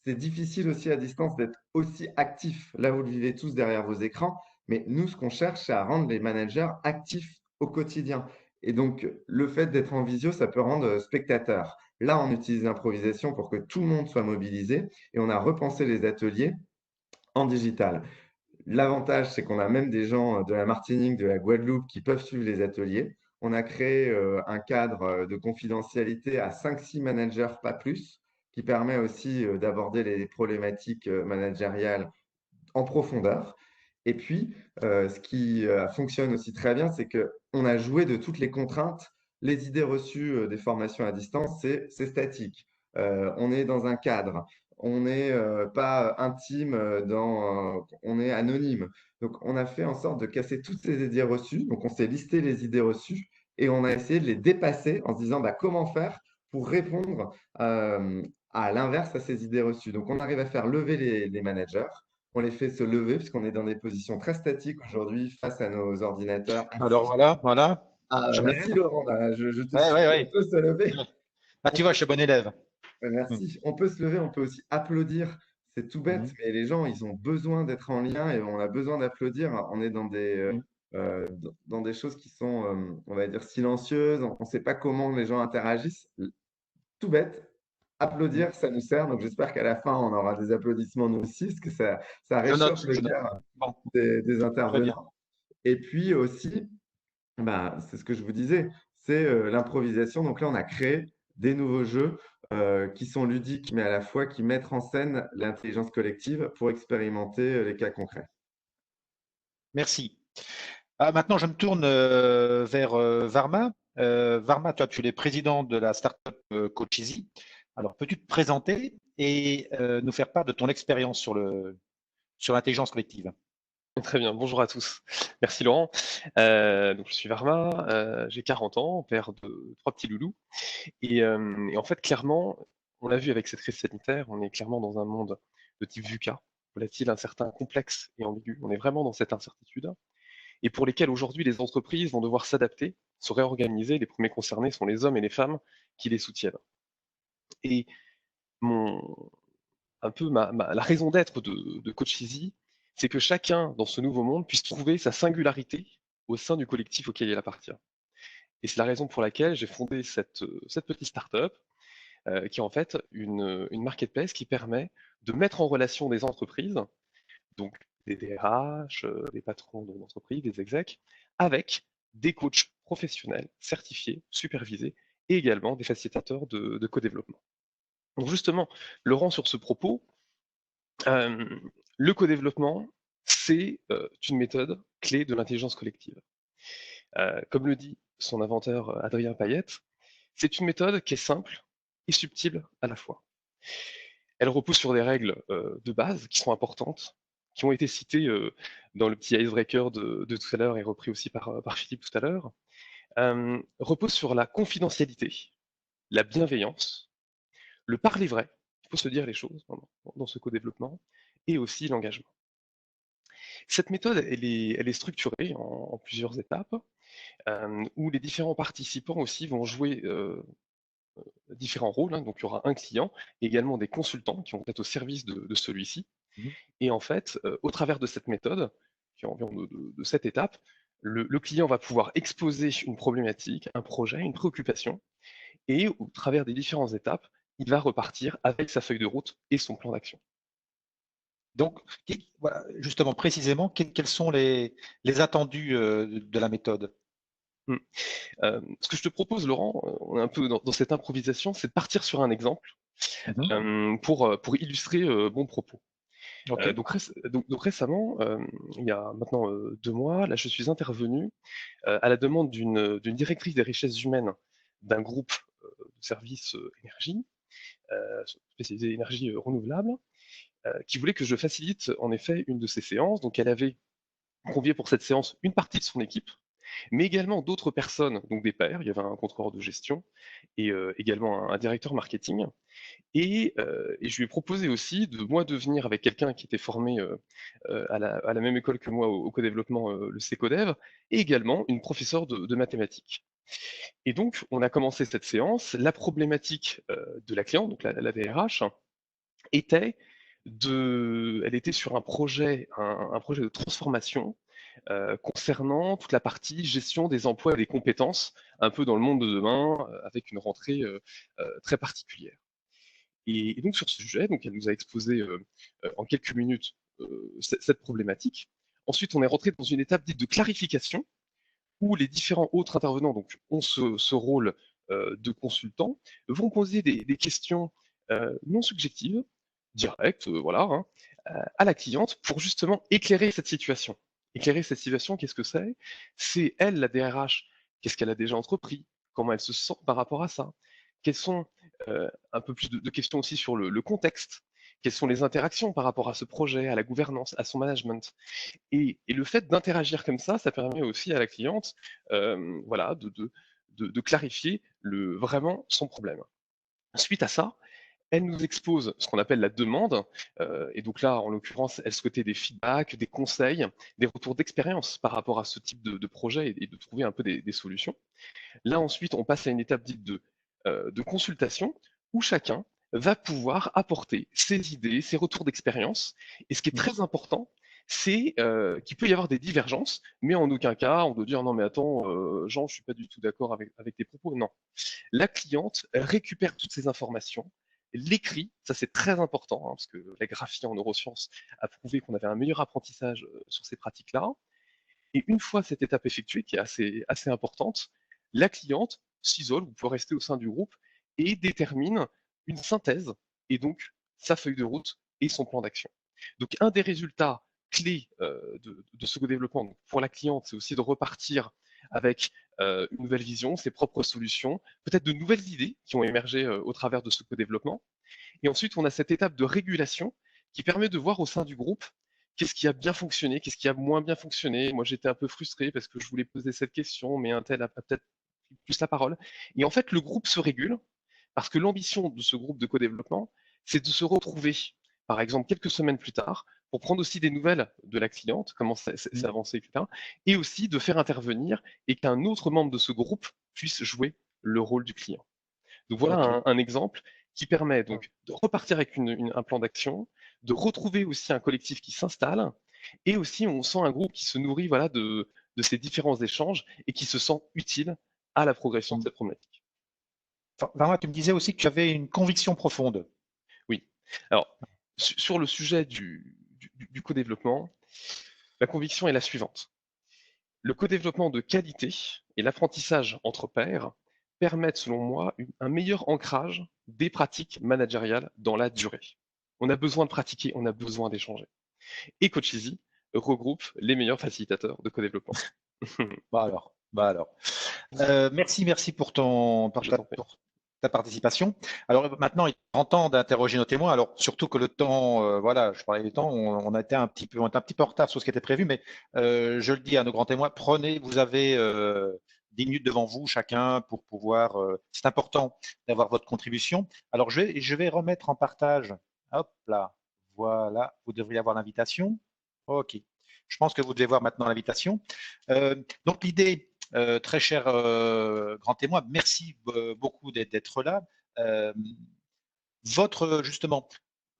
Speaker 3: c'est difficile aussi à distance d'être aussi actif. Là, vous le vivez tous derrière vos écrans, mais nous, ce qu'on cherche, c'est à rendre les managers actifs au quotidien. Et donc, le fait d'être en visio, ça peut rendre spectateur. Là, on utilise l'improvisation pour que tout le monde soit mobilisé et on a repensé les ateliers en digital. L'avantage, c'est qu'on a même des gens de la Martinique, de la Guadeloupe qui peuvent suivre les ateliers. On a créé un cadre de confidentialité à 5-6 managers, pas plus, qui permet aussi d'aborder les problématiques managériales en profondeur. Et puis, ce qui fonctionne aussi très bien, c'est qu'on a joué de toutes les contraintes. Les idées reçues des formations à distance, c'est statique. On est dans un cadre. On n'est pas intime, on est anonyme. Donc, on a fait en sorte de casser toutes ces idées reçues. Donc, on s'est listé les idées reçues et on a essayé de les dépasser en se disant comment faire pour répondre à l'inverse à ces idées reçues. Donc, on arrive à faire lever les managers, on les fait se lever puisqu'on est dans des positions très statiques aujourd'hui face à nos ordinateurs.
Speaker 1: Alors voilà. Je me
Speaker 3: Merci
Speaker 1: lève.
Speaker 3: Laurent. Je te
Speaker 1: Ouais,
Speaker 3: suis.
Speaker 1: ouais,
Speaker 3: On
Speaker 1: ouais.
Speaker 3: peut se lever.
Speaker 1: Ah, tu vois, je suis bon élève. Mm.
Speaker 3: Merci. On peut se lever, on peut aussi applaudir. C'est tout bête,
Speaker 1: Mhm.
Speaker 3: mais les gens, ils ont besoin d'être en lien et on a besoin d'applaudir. On est
Speaker 1: Mhm.
Speaker 3: dans des choses qui sont, on va dire, silencieuses. On ne sait pas comment les gens interagissent. Tout bête.
Speaker 1: Mhm.
Speaker 3: Applaudir, ça nous sert. Donc j'espère qu'à la fin, on aura des applaudissements nous aussi, parce que ça
Speaker 1: Je note,
Speaker 3: réchauffe le
Speaker 1: je note.
Speaker 3: cœur
Speaker 1: Bon,
Speaker 3: des
Speaker 1: très bien.
Speaker 3: intervenants. Et puis aussi, c'est ce que je vous disais, c'est l'improvisation. Donc là, on a créé des nouveaux jeux qui sont ludiques, mais à la fois qui mettent en scène l'intelligence collective pour expérimenter les cas concrets.
Speaker 1: Merci. Ah, maintenant, je me tourne vers Varma. Varma, toi, tu es président de la startup Coacheasy. Alors, peux-tu te présenter et nous faire part de ton expérience sur l'intelligence collective?
Speaker 4: Très bien, bonjour à tous. Merci Laurent. Donc je suis Varma, j'ai 40 ans, père de 3 petits loulous. Et en fait, clairement, on l'a vu avec cette crise sanitaire, on est clairement dans un monde de type VUCA, volatile, incertain, complexe et ambigu. On est vraiment dans cette incertitude et pour lesquels aujourd'hui les entreprises vont devoir s'adapter, se réorganiser. Les premiers concernés sont les hommes et les femmes qui les soutiennent. Et mon, un peu la raison d'être de Coach Easy, c'est que chacun dans ce nouveau monde puisse trouver sa singularité au sein du collectif auquel il appartient. Et c'est la raison pour laquelle j'ai fondé cette petite start-up qui est en fait une marketplace qui permet de mettre en relation des entreprises, donc des DRH, des patrons d'entreprise, des execs, avec des coachs professionnels, certifiés, supervisés, et également des facilitateurs de co-développement. Donc justement, Laurent, sur ce propos, le co-développement, c'est une méthode clé de l'intelligence collective. Comme le dit son inventeur Adrien Payette, c'est une méthode qui est simple et subtile à la fois. Elle repose sur des règles de base qui sont importantes, qui ont été citées dans le petit icebreaker de tout à l'heure et repris aussi par Philippe tout à l'heure. Repose sur la confidentialité, la bienveillance, le parler vrai, il faut se dire les choses dans ce co-développement, et aussi l'engagement. Cette méthode, elle est structurée en plusieurs étapes, où les différents participants aussi vont jouer différents rôles, hein. Donc il y aura un client et également des consultants qui vont être au service de celui-ci.
Speaker 1: Mhm.
Speaker 4: Et en fait, au travers de cette méthode, qui est environ de cette étape, le client va pouvoir exposer une problématique, un projet, une préoccupation, et au travers des différentes étapes, il va repartir avec sa feuille de route et son plan d'action.
Speaker 1: Donc, voilà, justement, précisément, quels sont les attendus de la méthode?
Speaker 4: Mmh. Ce que je te propose, Laurent, on est un peu dans cette improvisation, c'est de partir sur un exemple,
Speaker 1: Mhm.
Speaker 4: pour illustrer mon propos.
Speaker 1: Ok.
Speaker 4: Donc récemment, il y a maintenant 2 mois, là, je suis intervenu à la demande d'une directrice des richesses humaines d'un groupe de services énergie, spécialisé énergie renouvelable, qui voulait que je facilite en effet une de ces séances. Donc elle avait convié pour cette séance une partie de son équipe, mais également d'autres personnes, donc des pairs. Il y avait un contrôleur de gestion et également un directeur marketing. Et je lui ai proposé aussi de moi de venir avec quelqu'un qui était formé à la même école que moi au co-développement, le CECODEV, et également une professeure de mathématiques. Et donc, on a commencé cette séance. La problématique de la cliente, donc la DRH, était elle était sur un projet de transformation concernant toute la partie gestion des emplois et des compétences, un peu dans le monde de demain, avec une rentrée très particulière. Et donc sur ce sujet, donc elle nous a exposé en quelques minutes cette problématique. Ensuite, on est rentré dans une étape dite de clarification, où les différents autres intervenants donc, ont ce rôle de consultant, vont poser des questions non subjectives, directes, voilà, hein, à la cliente pour justement éclairer cette situation. Éclairer cette situation, qu'est-ce que c'est? C'est elle, la DRH, qu'est-ce qu'elle a déjà entrepris? Comment elle se sent par rapport à ça? Quelles sont un peu plus de questions aussi sur le contexte? Quelles sont les interactions par rapport à ce projet, à la gouvernance, à son management? Et le fait d'interagir comme ça permet aussi à la cliente, voilà, de clarifier vraiment son problème. Suite à ça, elle nous expose ce qu'on appelle la demande, et donc là, en l'occurrence, elle souhaitait des feedbacks, des conseils, des retours d'expérience par rapport à ce type de projet et de trouver un peu des solutions. Là, ensuite, on passe à une étape dite de consultation, où chacun va pouvoir apporter ses idées, ses retours d'expérience. Et ce qui est très important, c'est qu'il peut y avoir des divergences, mais en aucun cas on doit dire non mais attends, Jean, je suis pas du tout d'accord avec tes propos. Non. La cliente récupère toutes ces informations, l'écrit, ça c'est très important, hein, parce que la graphie en neurosciences a prouvé qu'on avait un meilleur apprentissage sur ces pratiques-là. Et une fois cette étape effectuée, qui est assez importante, la cliente s'isole, vous pouvez rester au sein du groupe, et détermine une synthèse, et donc sa feuille de route et son plan d'action. Donc un des résultats clés de ce développement pour la cliente, c'est aussi de repartir avec une nouvelle vision, ses propres solutions, peut-être de nouvelles idées qui ont émergé au travers de ce co-développement. Et ensuite, on a cette étape de régulation qui permet de voir au sein du groupe qu'est-ce qui a bien fonctionné, qu'est-ce qui a moins bien fonctionné. Moi, j'étais un peu frustré parce que je voulais poser cette question, mais un tel a peut-être pris plus la parole. Et en fait, le groupe se régule parce que l'ambition de ce groupe de co-développement, c'est de se retrouver, par exemple, quelques semaines plus tard, pour prendre aussi des nouvelles de la cliente, comment c'est avancé, etc. Et aussi de faire intervenir et qu'un autre membre de ce groupe puisse jouer le rôle du client. Donc voilà
Speaker 1: Ok.
Speaker 4: un exemple qui permet donc de repartir avec un plan d'action, de retrouver aussi un collectif qui s'installe, et aussi on sent un groupe qui se nourrit voilà, de ces différents échanges et qui se sent utile à la progression de cette problématique.
Speaker 1: Varma, tu me disais aussi que tu avais une conviction profonde.
Speaker 4: Oui. Alors, sur le sujet du co-développement, la conviction est la suivante. Le co-développement de qualité et l'apprentissage entre pairs permettent, selon moi, un meilleur ancrage des pratiques managériales dans la durée. On a besoin de pratiquer, on a besoin d'échanger. Et Coach Easy regroupe les meilleurs facilitateurs de co-développement.
Speaker 1: Bah alors. Merci pour
Speaker 4: Je t'en prie.
Speaker 1: pour ta participation. Alors maintenant, il est grand temps d'interroger nos témoins. Alors surtout que le temps, voilà, je parlais du temps, on était un petit peu en retard sur ce qui était prévu, mais je le dis à nos grands témoins, vous avez 10 minutes devant vous chacun pour pouvoir. C'est important d'avoir votre contribution. Alors je vais remettre en partage. Hop là, voilà, vous devriez avoir l'invitation. Ok. Je pense que vous devez voir maintenant l'invitation. Donc l'idée, très cher grand témoin, merci beaucoup d'être là. Justement,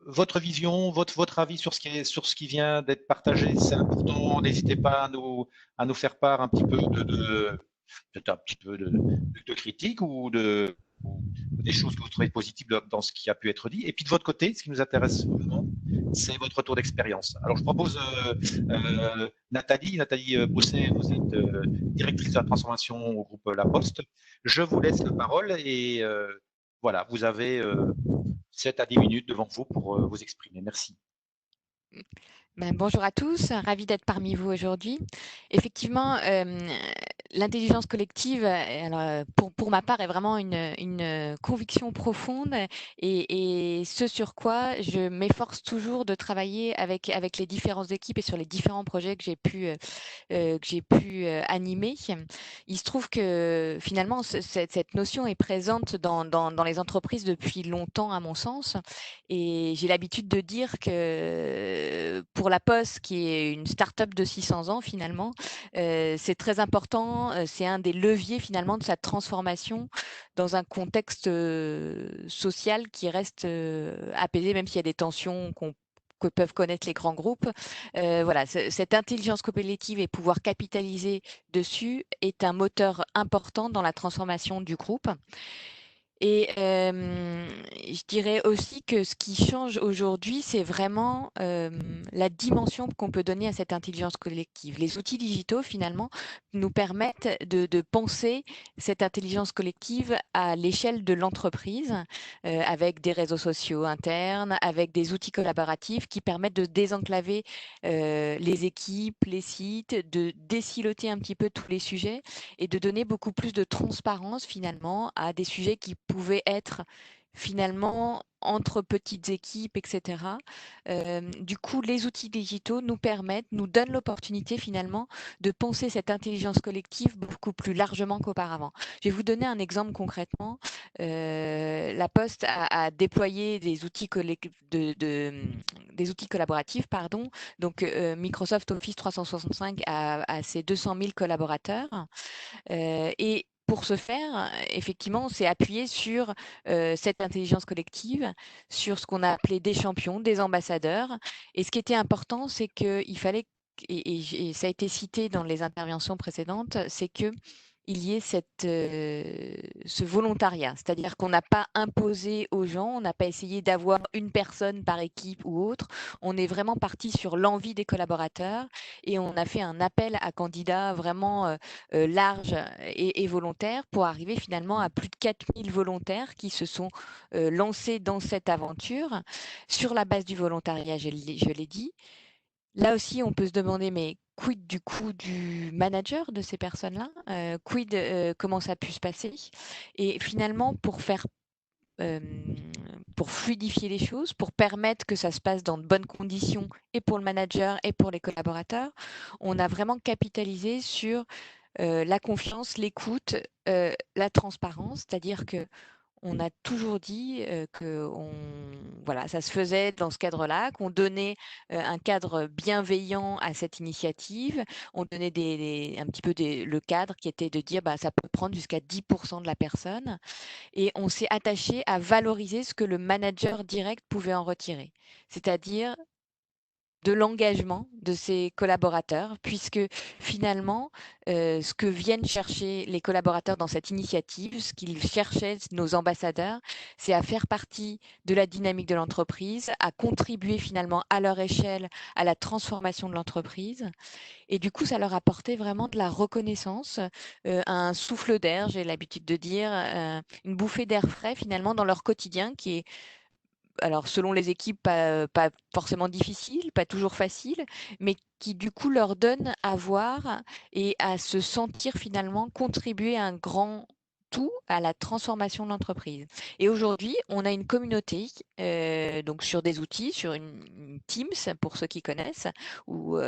Speaker 1: votre vision, votre avis sur ce qui vient d'être partagé, c'est important. N'hésitez pas à nous faire part un petit peu peut-être un petit peu de critique ou des choses que vous trouvez positives dans ce qui a pu être dit. Et puis de votre côté, ce qui nous intéresse vraiment, c'est votre retour d'expérience. Alors je propose Nathalie Bousset, vous êtes directrice de la transformation au groupe La Poste. Je vous laisse la parole et voilà, vous avez 7 à 10 minutes devant vous pour vous exprimer. Merci.
Speaker 5: Bonjour à tous, ravi d'être parmi vous aujourd'hui. Effectivement, l'intelligence collective, alors, pour ma part, est vraiment une conviction profonde et ce sur quoi je m'efforce toujours de travailler avec les différentes équipes et sur les différents projets que j'ai pu animer. Il se trouve que finalement, cette notion est présente dans les entreprises depuis longtemps, à mon sens. Et j'ai l'habitude de dire que pour La Poste, qui est une start-up de 600 ans finalement, c'est très important. C'est un des leviers finalement de sa transformation dans un contexte social qui reste apaisé, même s'il y a des tensions que peuvent connaître les grands groupes. Voilà, cette intelligence collective et pouvoir capitaliser dessus est un moteur important dans la transformation du groupe. Et je dirais aussi que ce qui change aujourd'hui, c'est vraiment la dimension qu'on peut donner à cette intelligence collective. Les outils digitaux, finalement, nous permettent de penser cette intelligence collective à l'échelle de l'entreprise, avec des réseaux sociaux internes, avec des outils collaboratifs qui permettent de désenclaver les équipes, les sites, de désiloter un petit peu tous les sujets et de donner beaucoup plus de transparence finalement à des sujets qui pouvaient être finalement entre petites équipes, etc. Du coup, les outils digitaux nous donnent l'opportunité finalement de penser cette intelligence collective beaucoup plus largement qu'auparavant. Je vais vous donner un exemple concrètement. La Poste a déployé des outils des outils collaboratifs, pardon. Donc Microsoft Office 365 a ses 200 000 collaborateurs. Et pour ce faire, effectivement, on s'est appuyé sur cette intelligence collective, sur ce qu'on a appelé des champions, des ambassadeurs. Et ce qui était important, c'est qu'il fallait, et ça a été cité dans les interventions précédentes, c'est qu'il y ait ce volontariat. C'est-à-dire qu'on n'a pas imposé aux gens, on n'a pas essayé d'avoir une personne par équipe ou autre. On est vraiment parti sur l'envie des collaborateurs et on a fait un appel à candidats vraiment large et volontaire pour arriver finalement à plus de 4000 volontaires qui se sont lancés dans cette aventure sur la base du volontariat, je l'ai dit. Là aussi, on peut se demander, mais quid du coup du manager de ces personnes-là? Quid, comment ça a pu se passer? Et finalement, pour fluidifier les choses, pour permettre que ça se passe dans de bonnes conditions et pour le manager et pour les collaborateurs, on a vraiment capitalisé sur la confiance, l'écoute, la transparence, c'est-à-dire que on a toujours dit que voilà, ça se faisait dans ce cadre-là, qu'on donnait un cadre bienveillant à cette initiative. On donnait un petit peu le cadre qui était de dire bah, ça peut prendre jusqu'à 10% de la personne. Et on s'est attaché à valoriser ce que le manager direct pouvait en retirer. C'est-à-dire de l'engagement de ses collaborateurs, puisque finalement, ce que viennent chercher les collaborateurs dans cette initiative, ce qu'ils cherchaient, nos ambassadeurs, c'est à faire partie de la dynamique de l'entreprise, à contribuer finalement à leur échelle à la transformation de l'entreprise. Et du coup, ça leur apportait vraiment de la reconnaissance, un souffle d'air, j'ai l'habitude de dire, une bouffée d'air frais finalement dans leur quotidien qui est alors selon les équipes, pas forcément difficile, pas toujours facile, mais qui du coup leur donne à voir et à se sentir finalement contribuer à un grand tout à la transformation de l'entreprise. Et aujourd'hui, on a une communauté, donc sur des outils, sur une Teams, pour ceux qui connaissent, où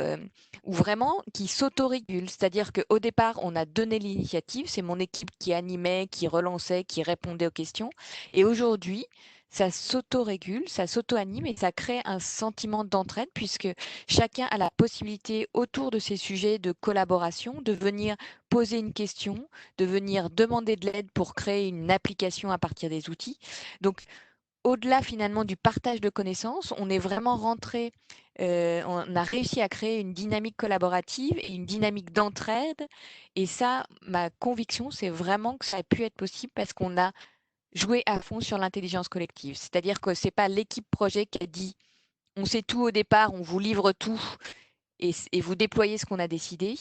Speaker 5: vraiment qui s'autorégule. C'est-à-dire qu'au départ, on a donné l'initiative, c'est mon équipe qui animait, qui relançait, qui répondait aux questions. Et aujourd'hui, ça s'auto-régule, ça s'auto-anime et ça crée un sentiment d'entraide puisque chacun a la possibilité autour de ces sujets de collaboration de venir poser une question, de venir demander de l'aide pour créer une application à partir des outils. Donc, au-delà finalement du partage de connaissances, on est vraiment rentré, on a réussi à créer une dynamique collaborative et une dynamique d'entraide. Et ça, ma conviction, c'est vraiment que ça a pu être possible parce qu'on a joué à fond sur l'intelligence collective. C'est-à-dire que c'est pas l'équipe projet qui a dit on sait tout au départ, on vous livre tout et vous déployez ce qu'on a décidé.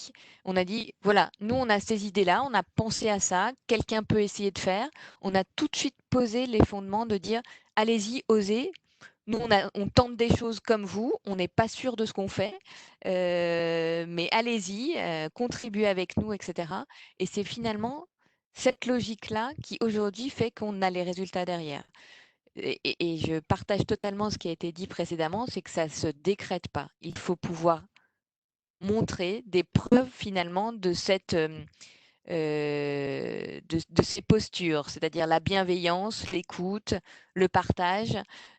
Speaker 5: On a dit, voilà, nous, on a ces idées-là, on a pensé à ça, quelqu'un peut essayer de faire. On a tout de suite posé les fondements de dire, allez-y, osez. Nous, on tente des choses comme vous, on n'est pas sûr de ce qu'on fait, mais allez-y, contribuez avec nous, etc. Et c'est finalement cette logique-là qui aujourd'hui fait qu'on a les résultats derrière. Et je partage totalement ce qui a été dit précédemment, c'est que ça ne se décrète pas. Il faut pouvoir montrer des preuves finalement de de ces postures, c'est-à-dire la bienveillance, l'écoute, le partage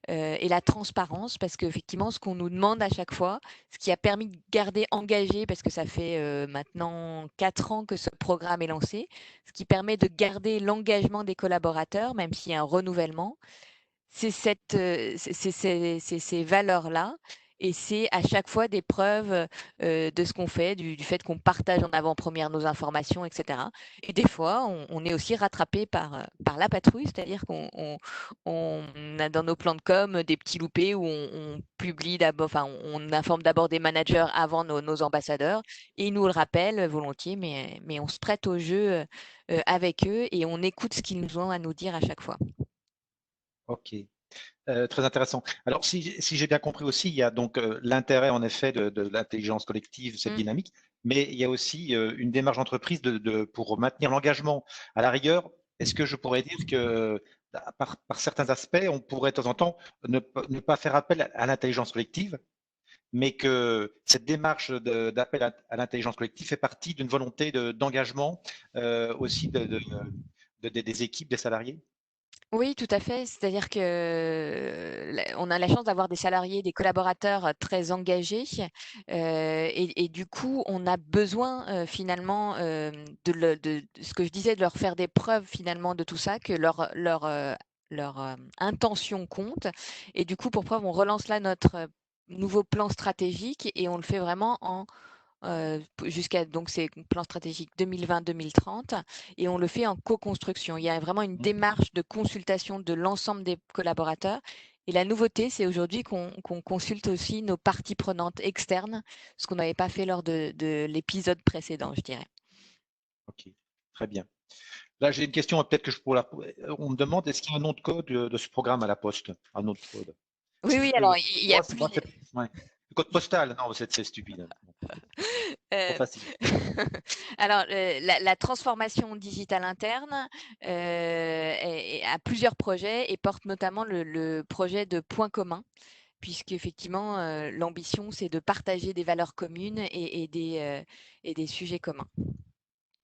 Speaker 5: et la transparence, parce qu'effectivement, ce qu'on nous demande à chaque fois, ce qui a permis de garder engagé, parce que ça fait maintenant 4 ans que ce programme est lancé, ce qui permet de garder l'engagement des collaborateurs, même s'il y a un renouvellement, c'est ces valeurs-là et c'est à chaque fois des preuves, de ce qu'on fait, du fait qu'on partage en avant-première nos informations et cetera et des fois, on est aussi rattrapé par la patrouille, c'est-à-dire qu'on a dans nos plans de com des petits loupés où on publie d'abord enfin, on informe d'abord des managers avant nos ambassadeurs et ils nous le rappellent volontiers, mais on se prête au jeu, avec eux et on écoute ce qu'ils ont à nous dire à chaque fois.
Speaker 1: Ok. Très intéressant. Alors, si j'ai bien compris aussi, il y a donc l'intérêt en effet de l'intelligence collective, cette
Speaker 5: Mmh.
Speaker 1: dynamique, mais il y a aussi une démarche d'entreprise pour maintenir l'engagement. À la rigueur, est-ce que je pourrais dire que par certains aspects, on pourrait de temps en temps ne pas faire appel à l'intelligence collective, mais que cette démarche d'appel à l'intelligence collective fait partie d'une volonté d'engagement aussi des équipes, des salariés?
Speaker 5: Oui, tout à fait. C'est-à-dire que on a la chance d'avoir des salariés, des collaborateurs très engagés, et du coup, on a besoin finalement de ce que je disais, de leur faire des preuves finalement de tout ça, que leur intention compte. Et du coup, pour preuve, on relance là notre nouveau plan stratégique et on le fait vraiment jusqu'à donc c'est plan stratégique 2020-2030 et on le fait en co-construction. Il y a vraiment une démarche de consultation de l'ensemble des collaborateurs. Et la nouveauté, c'est aujourd'hui qu'on consulte aussi nos parties prenantes externes, ce qu'on n'avait pas fait lors de l'épisode précédent, je dirais.
Speaker 1: Ok, très bien. Là, j'ai une question, peut-être que je pourrais on me demande, est-ce qu'il y a un nom de code de ce programme à la Poste? Un nom de code.
Speaker 5: Oui, oui, alors il y a plus.
Speaker 1: Ouais. Le code postal? Non, c'est stupide. Trop
Speaker 5: Euh,
Speaker 1: facile.
Speaker 5: alors, la transformation digitale interne a plusieurs projets et porte notamment le projet de points communs, puisqu'effectivement, l'ambition, c'est de partager des valeurs communes et des sujets communs.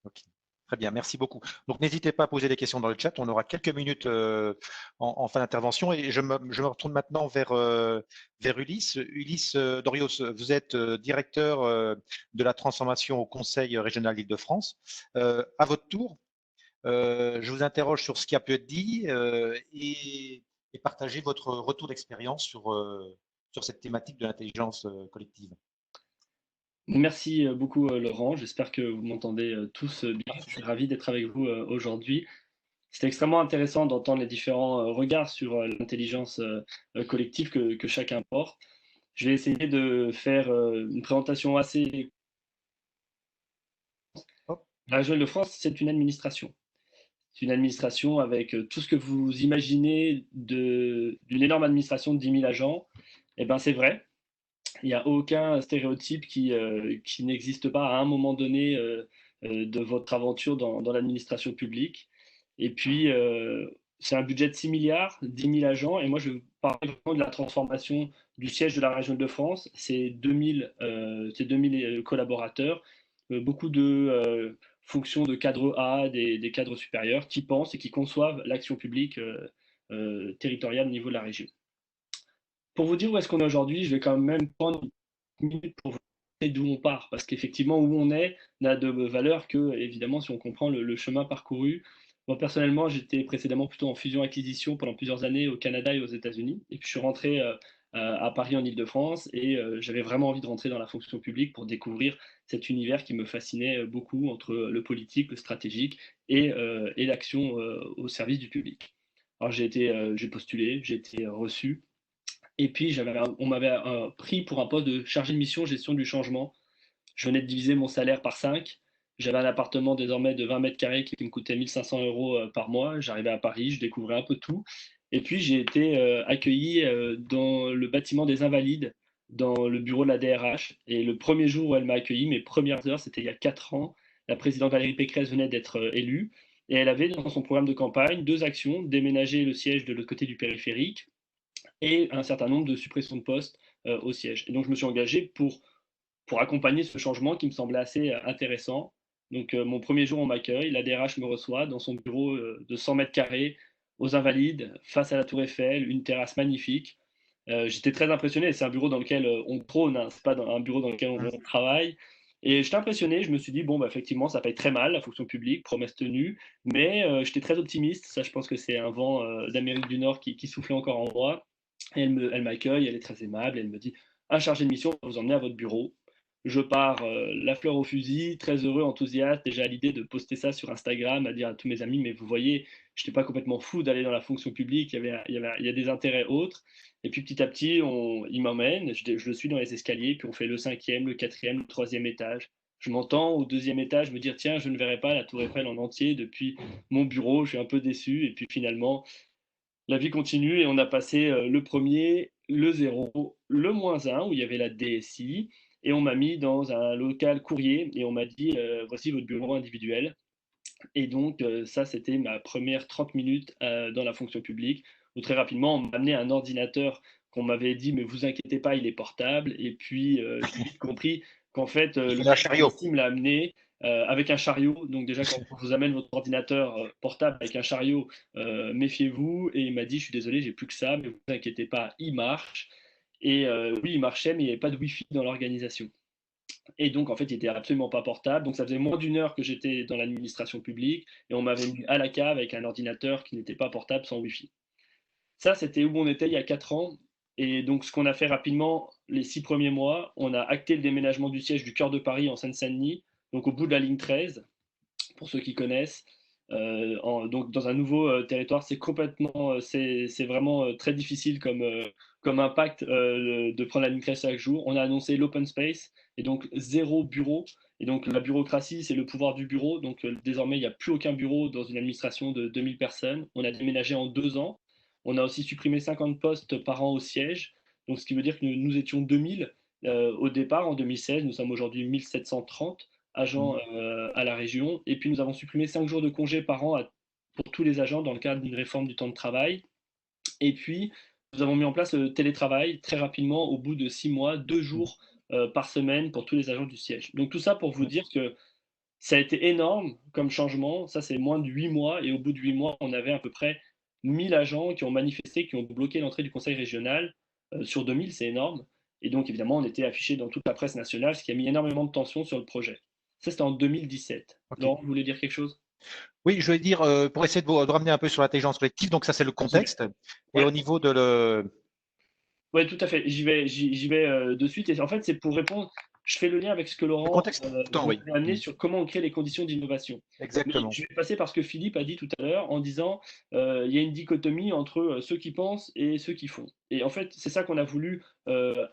Speaker 1: Ok. Très bien, merci beaucoup. Donc, n'hésitez pas à poser des questions dans le chat. On aura quelques minutes en fin d'intervention et je me retourne maintenant vers Ulysse. Ulysse Dorios, vous êtes directeur de la transformation au Conseil régional d'Île-de-France. À votre tour, je vous interroge sur ce qui a pu être dit et partagez votre retour d'expérience sur cette thématique de l'intelligence collective.
Speaker 6: Merci beaucoup Laurent, j'espère que vous m'entendez tous bien. Je suis ravi d'être avec vous aujourd'hui. C'est extrêmement intéressant d'entendre les différents regards sur l'intelligence collective que chacun porte. Je vais essayer de faire une présentation assez.
Speaker 1: Hop.
Speaker 6: La région de France, c'est une administration. C'est une administration avec tout ce que vous imaginez d'une énorme administration de 10 000 agents. Eh bien, c'est vrai. Il n'y a aucun stéréotype qui n'existe pas à un moment donné de votre aventure dans l'administration publique. Et puis, c'est un budget de 6 milliards, 10 000 agents. Et moi, je parle vraiment de la transformation du siège de la région de France. C'est 2000 collaborateurs, beaucoup de fonctions de cadre A, des cadres supérieurs qui pensent et qui conçoivent l'action publique territoriale au niveau de la région. Pour vous dire où est-ce qu'on est aujourd'hui, je vais quand même prendre une minute pour vous dire d'où on part, parce qu'effectivement, où on est n'a de valeur que, évidemment, si on comprend le chemin parcouru. Moi, personnellement, j'étais précédemment plutôt en fusion-acquisition pendant plusieurs années au Canada et aux États-Unis. Et puis, je suis rentré à Paris, en Île-de-France, et j'avais vraiment envie de rentrer dans la fonction publique pour découvrir cet univers qui me fascinait beaucoup entre le politique, le stratégique et l'action au service du public. Alors, j'ai postulé, j'ai été reçu. Et puis, on m'avait pris pour un poste de chargé de mission gestion du changement. Je venais de diviser mon salaire par 5. J'avais un appartement désormais de 20 mètres carrés qui me coûtait 1500 euros par mois. J'arrivais à Paris, je découvrais un peu tout. Et puis, j'ai été accueilli dans le bâtiment des Invalides, dans le bureau de la DRH. Et le premier jour où elle m'a accueilli, mes premières heures, c'était il y a 4 ans. La présidente Valérie Pécresse venait d'être élue. Et elle avait dans son programme de campagne 2 actions, déménager le siège de l'autre côté du périphérique et un certain nombre de suppressions de postes au siège. Et donc, je me suis engagé pour accompagner ce changement qui me semblait assez intéressant. Donc, mon premier jour, on m'accueille, la DRH me reçoit dans son bureau de 100 mètres carrés aux Invalides, face à la Tour Eiffel, une terrasse magnifique. J'étais très impressionné. C'est un bureau dans lequel on trône, hein, c'est pas un bureau dans lequel on travaille. Et j'étais impressionné. Je me suis dit, bon, bah, effectivement, ça paye très mal, la fonction publique, promesse tenue. Mais j'étais très optimiste. Ça, je pense que c'est un vent d'Amérique du Nord qui soufflait encore en moi. Et elle m'accueille, elle est très aimable. Elle me dit, un chargé de mission va vous emmener à votre bureau. Je pars la fleur au fusil, très heureux, enthousiaste, déjà à l'idée de poster ça sur Instagram, à dire à tous mes amis, mais vous voyez, je n'étais pas complètement fou d'aller dans la fonction publique, il y a des intérêts autres. Et puis petit à petit, il m'emmène, je le suis dans les escaliers, puis on fait le 5e, le 4e, le 3e étage. Je m'entends au 2e étage me dire, tiens, je ne verrai pas la Tour Eiffel en entier depuis mon bureau, je suis un peu déçu. Et puis finalement, la vie continue et on a passé le premier, le 0, le -1 où il y avait la DSI et on m'a mis dans un local courrier et on m'a dit voici votre bureau individuel. Et donc ça c'était ma première 30 minutes dans la fonction publique où très rapidement on m'a amené un ordinateur qu'on m'avait dit mais vous inquiétez pas il est portable et puis j'ai vite compris qu'en fait le
Speaker 1: un chariot.
Speaker 6: DSI me l'a amené avec un chariot. Donc déjà quand on vous amène votre ordinateur portable avec un chariot, méfiez-vous. Et il m'a dit je suis désolé j'ai plus que ça mais vous inquiétez pas il marche. Et oui il marchait mais il n'y avait pas de wifi dans l'organisation. Et donc, en fait, il n'était absolument pas portable. Donc, ça faisait moins d'1 heure que j'étais dans l'administration publique et on m'avait mis à la cave avec un ordinateur qui n'était pas portable sans Wi-Fi. Ça, c'était où on était il y a 4 ans. Et donc, ce qu'on a fait rapidement, les 6 premiers mois, on a acté le déménagement du siège du cœur de Paris en Seine-Saint-Denis, donc au bout de la ligne 13, pour ceux qui connaissent. Donc, dans un nouveau territoire, c'est vraiment très difficile comme impact de prendre la ligne 13 chaque jour. On a annoncé l'open space et donc 0 bureau. Et donc la bureaucratie, c'est le pouvoir du bureau. Donc désormais, il n'y a plus aucun bureau dans une administration de 2000 personnes. On a déménagé en 2 ans. On a aussi supprimé 50 postes par an au siège. Donc ce qui veut dire que nous étions 2000 au départ en 2016. Nous sommes aujourd'hui 1730 agents à la région. Et puis nous avons supprimé 5 jours de congés par an pour tous les agents dans le cadre d'une réforme du temps de travail. Et puis nous avons mis en place le télétravail très rapidement au bout de 6 mois, 2 jours par semaine pour tous les agents du siège. Donc tout ça pour vous dire que ça a été énorme comme changement. Ça, c'est moins de 8 mois. Et au bout de 8 mois, on avait à peu près 1000 agents qui ont manifesté, qui ont bloqué l'entrée du conseil régional. Sur 2000, c'est énorme. Et donc, évidemment, on était affiché dans toute la presse nationale, ce qui a mis énormément de tension sur le projet. Ça, c'était en 2017. Okay. Laurent, vous voulez dire quelque chose ?
Speaker 1: Oui, je voulais dire, pour essayer de ramener un peu sur l'intelligence collective, donc ça, c'est le contexte. Ouais. Et au niveau de le...
Speaker 6: Oui, tout à fait. J'y vais de suite. Et en fait, c'est pour répondre. Je fais le lien avec ce que Laurent a amené sur comment on crée les conditions d'innovation.
Speaker 1: Exactement.
Speaker 6: Mais je vais passer par ce que Philippe a dit tout à l'heure en disant il y a une dichotomie entre ceux qui pensent et ceux qui font. Et en fait, c'est ça qu'on a voulu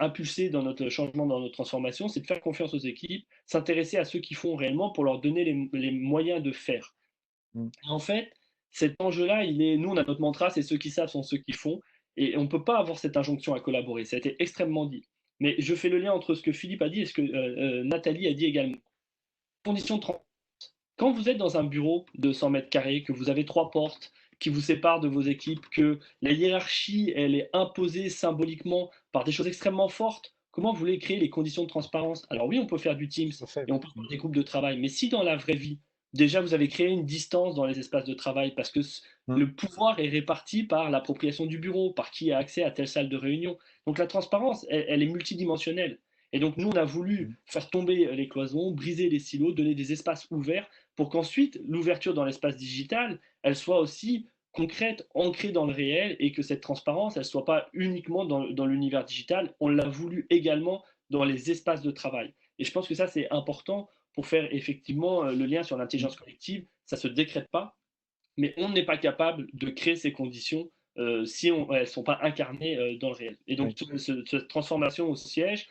Speaker 6: impulser dans notre changement, dans notre transformation, c'est de faire confiance aux équipes, s'intéresser à ceux qui font réellement pour leur donner les moyens de faire. Et en fait, cet enjeu-là, nous, on a notre mantra, c'est ceux qui savent sont ceux qui font. Et on ne peut pas avoir cette injonction à collaborer. Ça a été extrêmement dit. Mais je fais le lien entre ce que Philippe a dit et ce que Nathalie a dit également. Conditions de transport. Quand vous êtes dans un bureau de 100 mètres carrés, que vous avez 3 portes qui vous séparent de vos équipes, que la hiérarchie, elle est imposée symboliquement par des choses extrêmement fortes, comment vous voulez créer les conditions de transparence ? Alors oui, on peut faire du Teams et on peut faire des groupes de travail, mais si dans la vraie vie, déjà vous avez créé une distance dans les espaces de travail parce que le pouvoir est réparti par l'appropriation du bureau, par qui a accès à telle salle de réunion. Donc la transparence, elle est multidimensionnelle. Et donc nous, on a voulu faire tomber les cloisons, briser les silos, donner des espaces ouverts pour qu'ensuite l'ouverture dans l'espace digital, elle soit aussi concrète, ancrée dans le réel et que cette transparence, elle ne soit pas uniquement dans l'univers digital. On l'a voulu également dans les espaces de travail. Et je pense que ça, c'est important pour faire effectivement le lien sur l'intelligence collective. Ça ne se décrète pas, mais on n'est pas capable de créer ces conditions si elles ne sont pas incarnées dans le réel. Et donc, cette transformation au siège,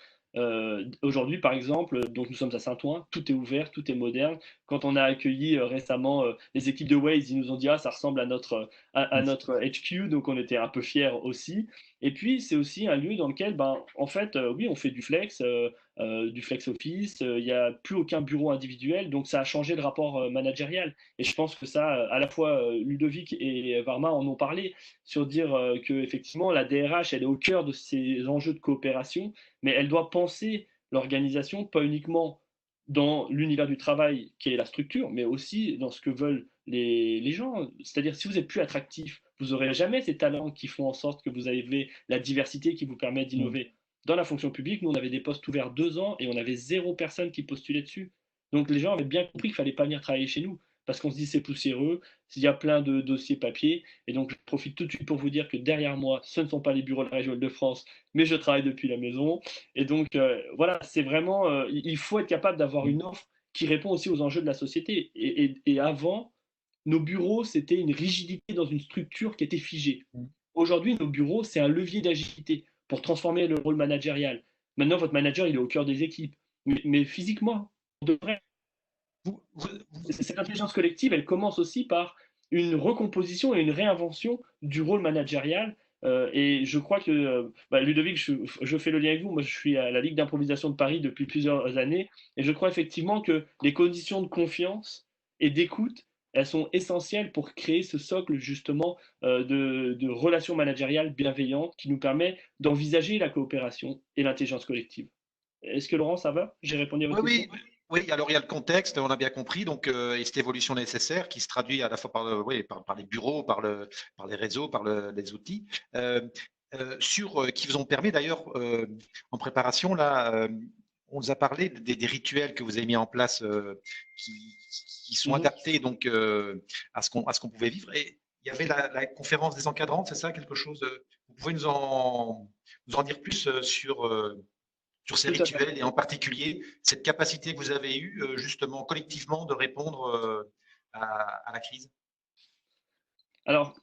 Speaker 6: aujourd'hui, par exemple, donc nous sommes à Saint-Ouen, tout est ouvert, tout est moderne. Quand on a accueilli récemment les équipes de Waze, ils nous ont dit ah ça ressemble à notre HQ, donc on était un peu fiers aussi. Et puis c'est aussi un lieu dans lequel, ben, en fait, oui, on fait du flex office, il n'y a plus aucun bureau individuel, donc ça a changé le rapport managérial. Et je pense que ça, à la fois Ludovic et Varma en ont parlé, sur dire que effectivement la DRH, elle est au cœur de ces enjeux de coopération, mais elle doit penser l'organisation pas uniquement dans l'univers du travail qui est la structure, mais aussi dans ce que veulent les gens. C'est-à-dire, si vous n'êtes plus attractif, vous n'aurez jamais ces talents qui font en sorte que vous avez la diversité qui vous permet d'innover. Dans la fonction publique, nous, on avait des postes ouverts 2 ans et on avait 0 personne qui postulait dessus. Donc les gens avaient bien compris qu'il ne fallait pas venir travailler chez nous parce qu'on se dit c'est poussiéreux, il y a plein de dossiers papier. Et donc je profite tout de suite pour vous dire que derrière moi, ce ne sont pas les bureaux de la région de France, mais je travaille depuis la maison. Et donc voilà, c'est vraiment, il faut être capable d'avoir une offre qui répond aussi aux enjeux de la société. Et avant, nos bureaux, c'était une rigidité dans une structure qui était figée. Aujourd'hui, nos bureaux, c'est un levier d'agilité pour transformer le rôle managérial. Maintenant, votre manager, il est au cœur des équipes. Mais physiquement, de vrai, cette intelligence collective, elle commence aussi par une recomposition et une réinvention du rôle managérial. Et je crois que, Ludovic, je fais le lien avec vous. Moi, je suis à la Ligue d'improvisation de Paris depuis plusieurs années. Et je crois effectivement que les conditions de confiance et d'écoute, elles sont essentielles pour créer ce socle justement de relations managériales bienveillantes qui nous permet d'envisager la coopération et l'intelligence collective. Est-ce que Laurent, ça va? J'ai répondu à votre question?
Speaker 1: Oui, alors il y a le contexte, on a bien compris, donc et cette évolution nécessaire qui se traduit à la fois par les bureaux, par les réseaux, par les outils, qui vous ont permis d'ailleurs en préparation là, on vous a parlé des rituels que vous avez mis en place qui sont adaptés donc à ce qu'on pouvait vivre. Et il y avait la conférence des encadrants, c'est ça quelque chose? Vous pouvez nous en dire plus sur ces rituels et en particulier cette capacité que vous avez eue justement collectivement de répondre à la crise?
Speaker 6: Alors,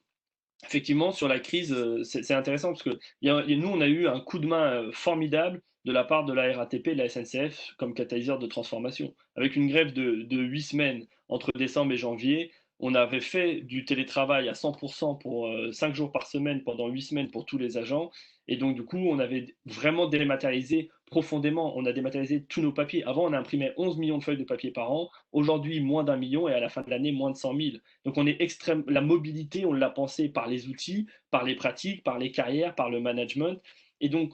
Speaker 6: effectivement, sur la crise, c'est intéressant parce que nous, on a eu un coup de main formidable de la part de la RATP et de la SNCF comme catalyseur de transformation. Avec une grève de 8 semaines entre décembre et janvier, on avait fait du télétravail à 100% pour 5 jours par semaine pendant 8 semaines pour tous les agents. Et donc, du coup, on avait vraiment dématérialisé profondément. On a dématérialisé tous nos papiers. Avant, on imprimait 11 millions de feuilles de papier par an. Aujourd'hui, moins d'1 million et à la fin de l'année, moins de 100 000. Donc, on est extrême. La mobilité, on l'a pensé par les outils, par les pratiques, par les carrières, par le management. Et donc,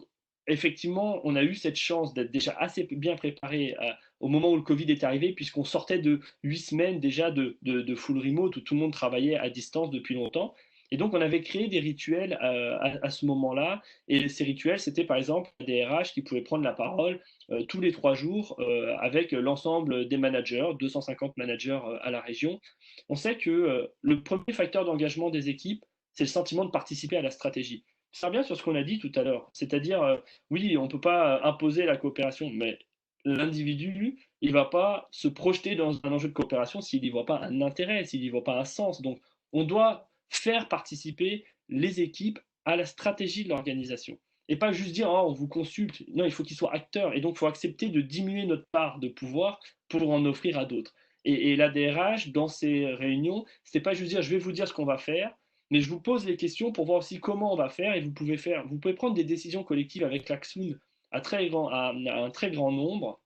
Speaker 6: effectivement, on a eu cette chance d'être déjà assez bien préparé au moment où le Covid est arrivé, puisqu'on sortait de 8 semaines déjà de full remote où tout le monde travaillait à distance depuis longtemps. Et donc, on avait créé des rituels à ce moment-là. Et ces rituels, c'était par exemple des RH qui pouvaient prendre la parole tous les 3 jours avec l'ensemble des managers, 250 managers à la région. On sait que le premier facteur d'engagement des équipes, c'est le sentiment de participer à la stratégie. Ça revient sur ce qu'on a dit tout à l'heure, c'est-à-dire, oui, on ne peut pas imposer la coopération, mais l'individu, il ne va pas se projeter dans un enjeu de coopération s'il n'y voit pas un intérêt, s'il n'y voit pas un sens. Donc, on doit faire participer les équipes à la stratégie de l'organisation. Et pas juste dire, oh, on vous consulte. Non, il faut qu'ils soient acteurs. Et donc, il faut accepter de diminuer notre part de pouvoir pour en offrir à d'autres. Et la DRH, dans ces réunions, ce n'est pas juste dire, je vais vous dire ce qu'on va faire, mais je vous pose les questions pour voir aussi comment on va faire. Et vous pouvez prendre des décisions collectives avec l'Axoun à un très grand nombre.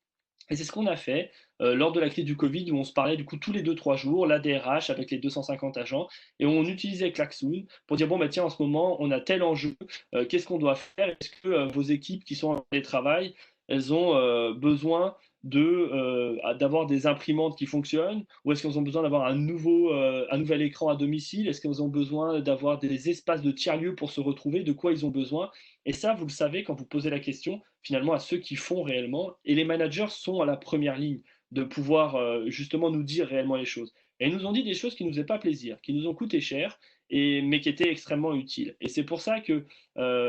Speaker 6: Et c'est ce qu'on a fait lors de la crise du Covid, où on se parlait du coup tous les 2-3 jours, la DRH avec les 250 agents, et on utilisait Klaxoon pour dire, bon, bah, tiens, en ce moment, on a tel enjeu, qu'est-ce qu'on doit faire? Est-ce que vos équipes qui sont en télétravail, elles ont besoin d'avoir des imprimantes qui fonctionnent, ou est-ce qu'ils ont besoin d'avoir un nouvel écran à domicile, est-ce qu'ils ont besoin d'avoir des espaces de tiers-lieux pour se retrouver, de quoi ils ont besoin. Et ça, vous le savez quand vous posez la question finalement à ceux qui font réellement, et les managers sont à la première ligne de pouvoir justement nous dire réellement les choses. Et ils nous ont dit des choses qui ne nous faisaient pas plaisir, qui nous ont coûté cher, mais qui étaient extrêmement utiles. Et c'est pour ça que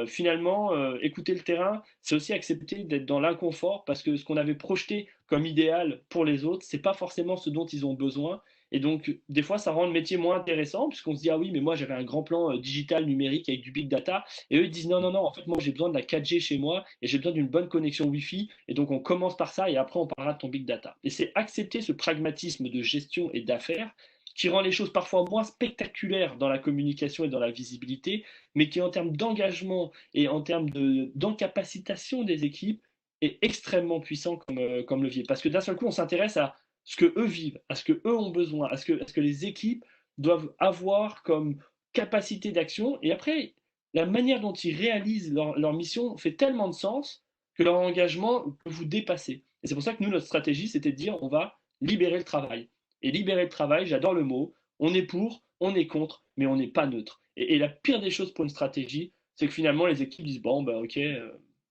Speaker 6: finalement, écouter le terrain, c'est aussi accepter d'être dans l'inconfort, parce que ce qu'on avait projeté comme idéal pour les autres, c'est pas forcément ce dont ils ont besoin. Et donc, des fois, ça rend le métier moins intéressant, puisqu'on se dit, ah oui, mais moi, j'avais un grand plan digital, numérique, avec du big data. Et eux, ils disent, non, non, non, en fait, moi, j'ai besoin de la 4G chez moi, et j'ai besoin d'une bonne connexion Wi-Fi. Et donc, on commence par ça, et après, on parlera de ton big data. Et c'est accepter ce pragmatisme de gestion et d'affaires qui rend les choses parfois moins spectaculaires dans la communication et dans la visibilité, mais qui, en termes d'engagement et en termes d'encapacitation des équipes, est extrêmement puissant comme levier. Parce que d'un seul coup, on s'intéresse à ce que eux vivent, à ce que eux ont besoin, à ce que les équipes doivent avoir comme capacité d'action. Et après, la manière dont ils réalisent leur mission fait tellement de sens que leur engagement peut vous dépasser. Et c'est pour ça que nous, notre stratégie, c'était de dire on va libérer le travail. Et libérer le travail, j'adore le mot, on est pour, on est contre, mais on n'est pas neutre. Et la pire des choses pour une stratégie, c'est que finalement les équipes disent bon, bah ok,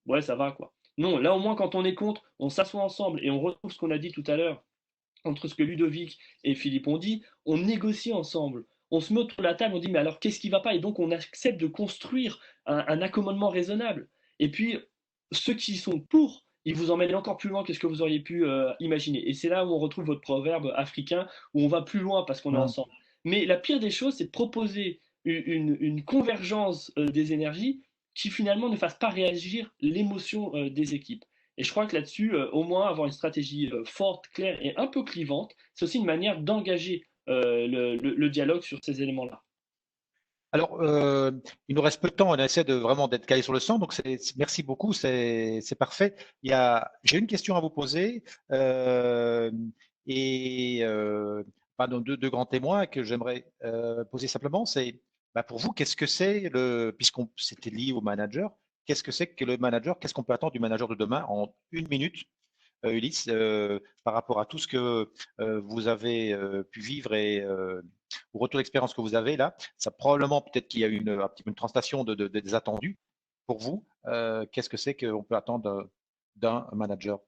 Speaker 6: ouais, ça va quoi. Non, là au moins quand on est contre, on s'assoit ensemble et on retrouve ce qu'on a dit tout à l'heure entre ce que Ludovic et Philippe ont dit, on négocie ensemble. On se met autour de la table, on dit mais alors qu'est-ce qui ne va pas? Et donc on accepte de construire un accommodement raisonnable. Et puis ceux qui sont pour, ils vous emmènent encore plus loin que ce que vous auriez pu imaginer. Et c'est là où on retrouve votre proverbe africain, où on va plus loin parce qu'on est ensemble. Mais la pire des choses, c'est de proposer une convergence des énergies qui finalement ne fasse pas réagir l'émotion des équipes. Et je crois que là-dessus, au moins avoir une stratégie forte, claire et un peu clivante, c'est aussi une manière d'engager le dialogue sur ces éléments-là.
Speaker 1: Alors, il nous reste peu de temps, on essaie de vraiment d'être calé sur le sang, donc merci beaucoup, c'est parfait. J'ai une question à vous poser deux grands témoins que j'aimerais poser simplement, c'est pour vous, qu'est-ce que c'est, puisqu'on c'était lié au manager, qu'est-ce que c'est que le manager, qu'est-ce qu'on peut attendre du manager de demain en une minute, Ulysse, par rapport à tout ce que vous avez pu vivre et au retour d'expérience que vous avez là, ça probablement peut-être qu'il y a eu une translation des attendus. Pour vous, qu'est-ce que c'est qu'on peut attendre d'un manager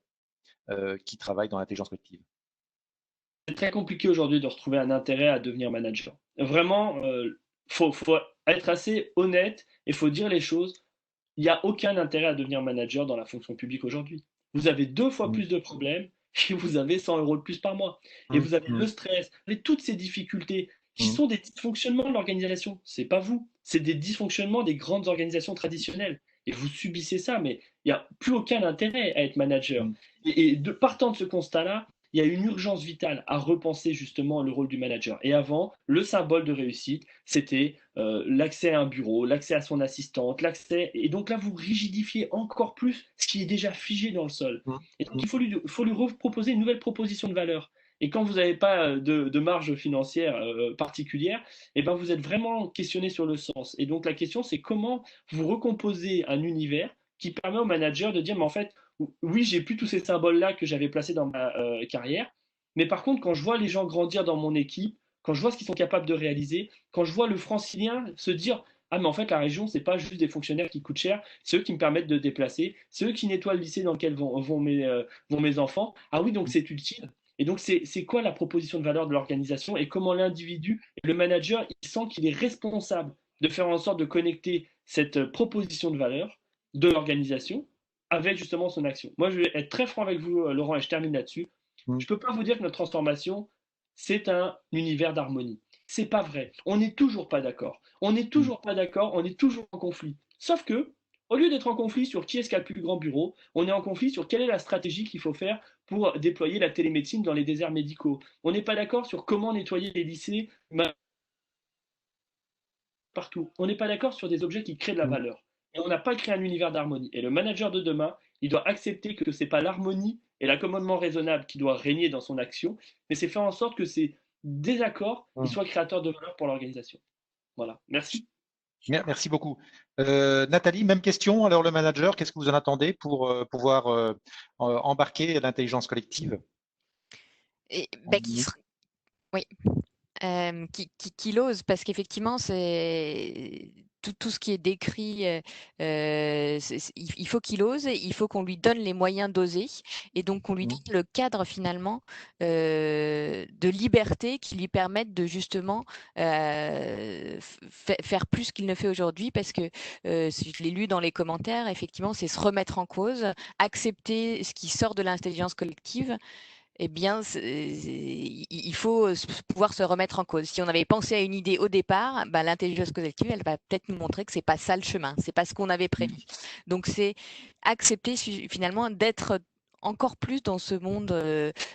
Speaker 1: qui travaille dans l'intelligence collective?
Speaker 6: C'est très compliqué aujourd'hui de retrouver un intérêt à devenir manager. Vraiment, faut être assez honnête et il faut dire les choses. Il n'y a aucun intérêt à devenir manager dans la fonction publique aujourd'hui. Vous avez 2 fois plus de problèmes et vous avez 100 € de plus par mois. Et vous avez le stress, vous avez toutes ces difficultés qui sont des dysfonctionnements de l'organisation. C'est pas vous, c'est des dysfonctionnements des grandes organisations traditionnelles. Et vous subissez ça, mais il n'y a plus aucun intérêt à être manager. Et partant de ce constat-là, il y a une urgence vitale à repenser justement le rôle du manager. Et avant, le symbole de réussite, c'était l'accès à un bureau, l'accès à son assistante, l'accès. Et donc là, vous rigidifiez encore plus ce qui est déjà figé dans le sol. Et donc il faut lui proposer une nouvelle proposition de valeur. Et quand vous n'avez pas de marge financière particulière, eh ben vous êtes vraiment questionné sur le sens. Et donc la question, c'est comment vous recomposez un univers qui permet au manager de dire, mais en fait, oui, j'ai plus tous ces symboles-là que j'avais placés dans ma carrière, mais par contre, quand je vois les gens grandir dans mon équipe, quand je vois ce qu'ils sont capables de réaliser, quand je vois le francilien se dire ah, mais en fait, la région, c'est pas juste des fonctionnaires qui coûtent cher, c'est eux qui me permettent de déplacer, c'est eux qui nettoient le lycée dans lequel vont mes enfants. Ah oui, donc c'est utile. Et donc, c'est quoi la proposition de valeur de l'organisation et comment l'individu et le manager, il sent qu'il est responsable de faire en sorte de connecter cette proposition de valeur de l'organisation avec justement son action. Moi, je vais être très franc avec vous, Laurent, et je termine là-dessus. Je ne peux pas vous dire que notre transformation, c'est un univers d'harmonie. C'est pas vrai. On n'est toujours pas d'accord. On n'est toujours pas d'accord, on est toujours en conflit. Sauf que, au lieu d'être en conflit sur qui est-ce qui a le plus grand bureau, on est en conflit sur quelle est la stratégie qu'il faut faire pour déployer la télémédecine dans les déserts médicaux. On n'est pas d'accord sur comment nettoyer les lycées partout. On n'est pas d'accord sur des objets qui créent de la valeur. Et on n'a pas créé un univers d'harmonie. Et le manager de demain, il doit accepter que ce n'est pas l'harmonie et l'accommodement raisonnable qui doit régner dans son action, mais c'est faire en sorte que ces désaccords soient créateurs de valeur pour l'organisation. Voilà. Merci.
Speaker 1: Merci beaucoup. Nathalie, même question. Alors, le manager, qu'est-ce que vous en attendez pour pouvoir embarquer l'intelligence collective?
Speaker 5: Et,
Speaker 1: en
Speaker 5: bah,
Speaker 1: minutes
Speaker 5: oui, qu'il ose, parce qu'effectivement, c'est tout ce qui est décrit, il faut qu'il ose, il faut qu'on lui donne les moyens d'oser, et donc qu'on lui
Speaker 1: Mhm.
Speaker 5: donne le cadre finalement de liberté qui lui permette de justement faire plus qu'il ne fait aujourd'hui, parce que je l'ai lu dans les commentaires, effectivement, c'est se remettre en cause, accepter ce qui sort de l'intelligence collective. Eh bien, il faut pouvoir se remettre en cause. Si on avait pensé à une idée au départ, bah, l'intelligence collective, elle va peut-être nous montrer que c'est pas ça le chemin, c'est pas ce qu'on avait prévu. Donc, c'est accepter finalement d'être encore plus dans ce monde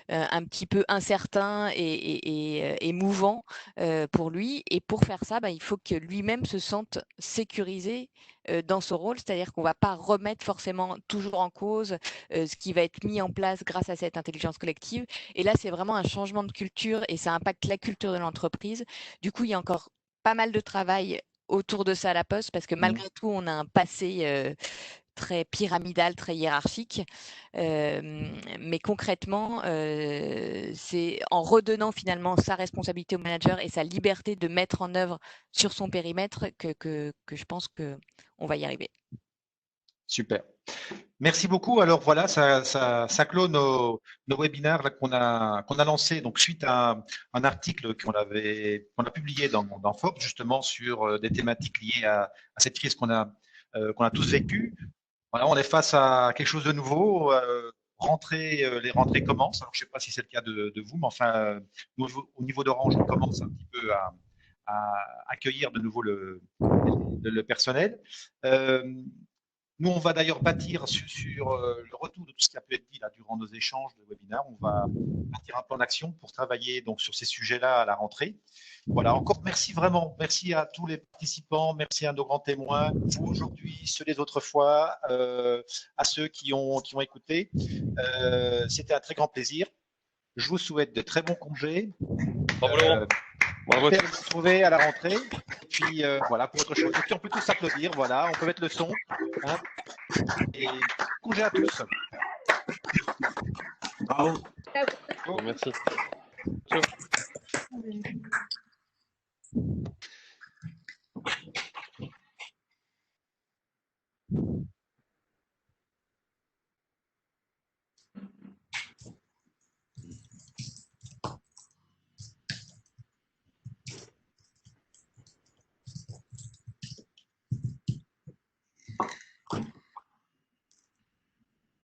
Speaker 5: un petit peu incertain et mouvant pour lui. Et pour faire ça, bah, il faut que lui-même se sente sécurisé dans ce rôle, c'est-à-dire qu'on va pas remettre forcément toujours en cause ce qui va être mis en place grâce à cette intelligence collective. Et là, c'est vraiment un changement de culture et ça impacte la culture de l'entreprise. Du coup, il y a encore pas mal de travail autour de ça à la Poste, parce que malgré tout, on a un passé très pyramidal, très hiérarchique. Mais concrètement, c'est en redonnant finalement sa responsabilité au manager et sa liberté de mettre en œuvre sur son périmètre que je pense qu'on va y arriver.
Speaker 1: Super. Merci beaucoup. Alors voilà, ça clôt nos webinaires qu'on a lancés donc suite à un article qu'on a publié dans Forbes justement sur des thématiques liées à cette crise qu'on a tous vécue. Voilà, on est face à quelque chose de nouveau. Les rentrées commencent. Alors, je ne sais pas si c'est le cas de vous, mais enfin, nous, au niveau d'Orange, on commence un petit peu à accueillir de nouveau le personnel. Euh, Nous, on va d'ailleurs bâtir sur le retour de tout ce qui a pu être dit là, durant nos échanges de webinaire. On va bâtir un plan d'action pour travailler donc, sur ces sujets-là à la rentrée. Voilà, encore merci vraiment. Merci à tous les participants, merci à nos grands témoins, vous aujourd'hui, ceux des autres fois, à ceux qui ont écouté. C'était un très grand plaisir. Je vous souhaite de très bons congés.
Speaker 4: Bravo Laurent. Bravo à
Speaker 1: J'espère
Speaker 4: tous.
Speaker 1: vous retrouver à la rentrée. Et puis voilà, pour autre chose. Et puis on peut tous applaudir, voilà, on peut mettre le son. Hein, et congé à tous.
Speaker 2: Bravo.
Speaker 4: Merci. Ciao.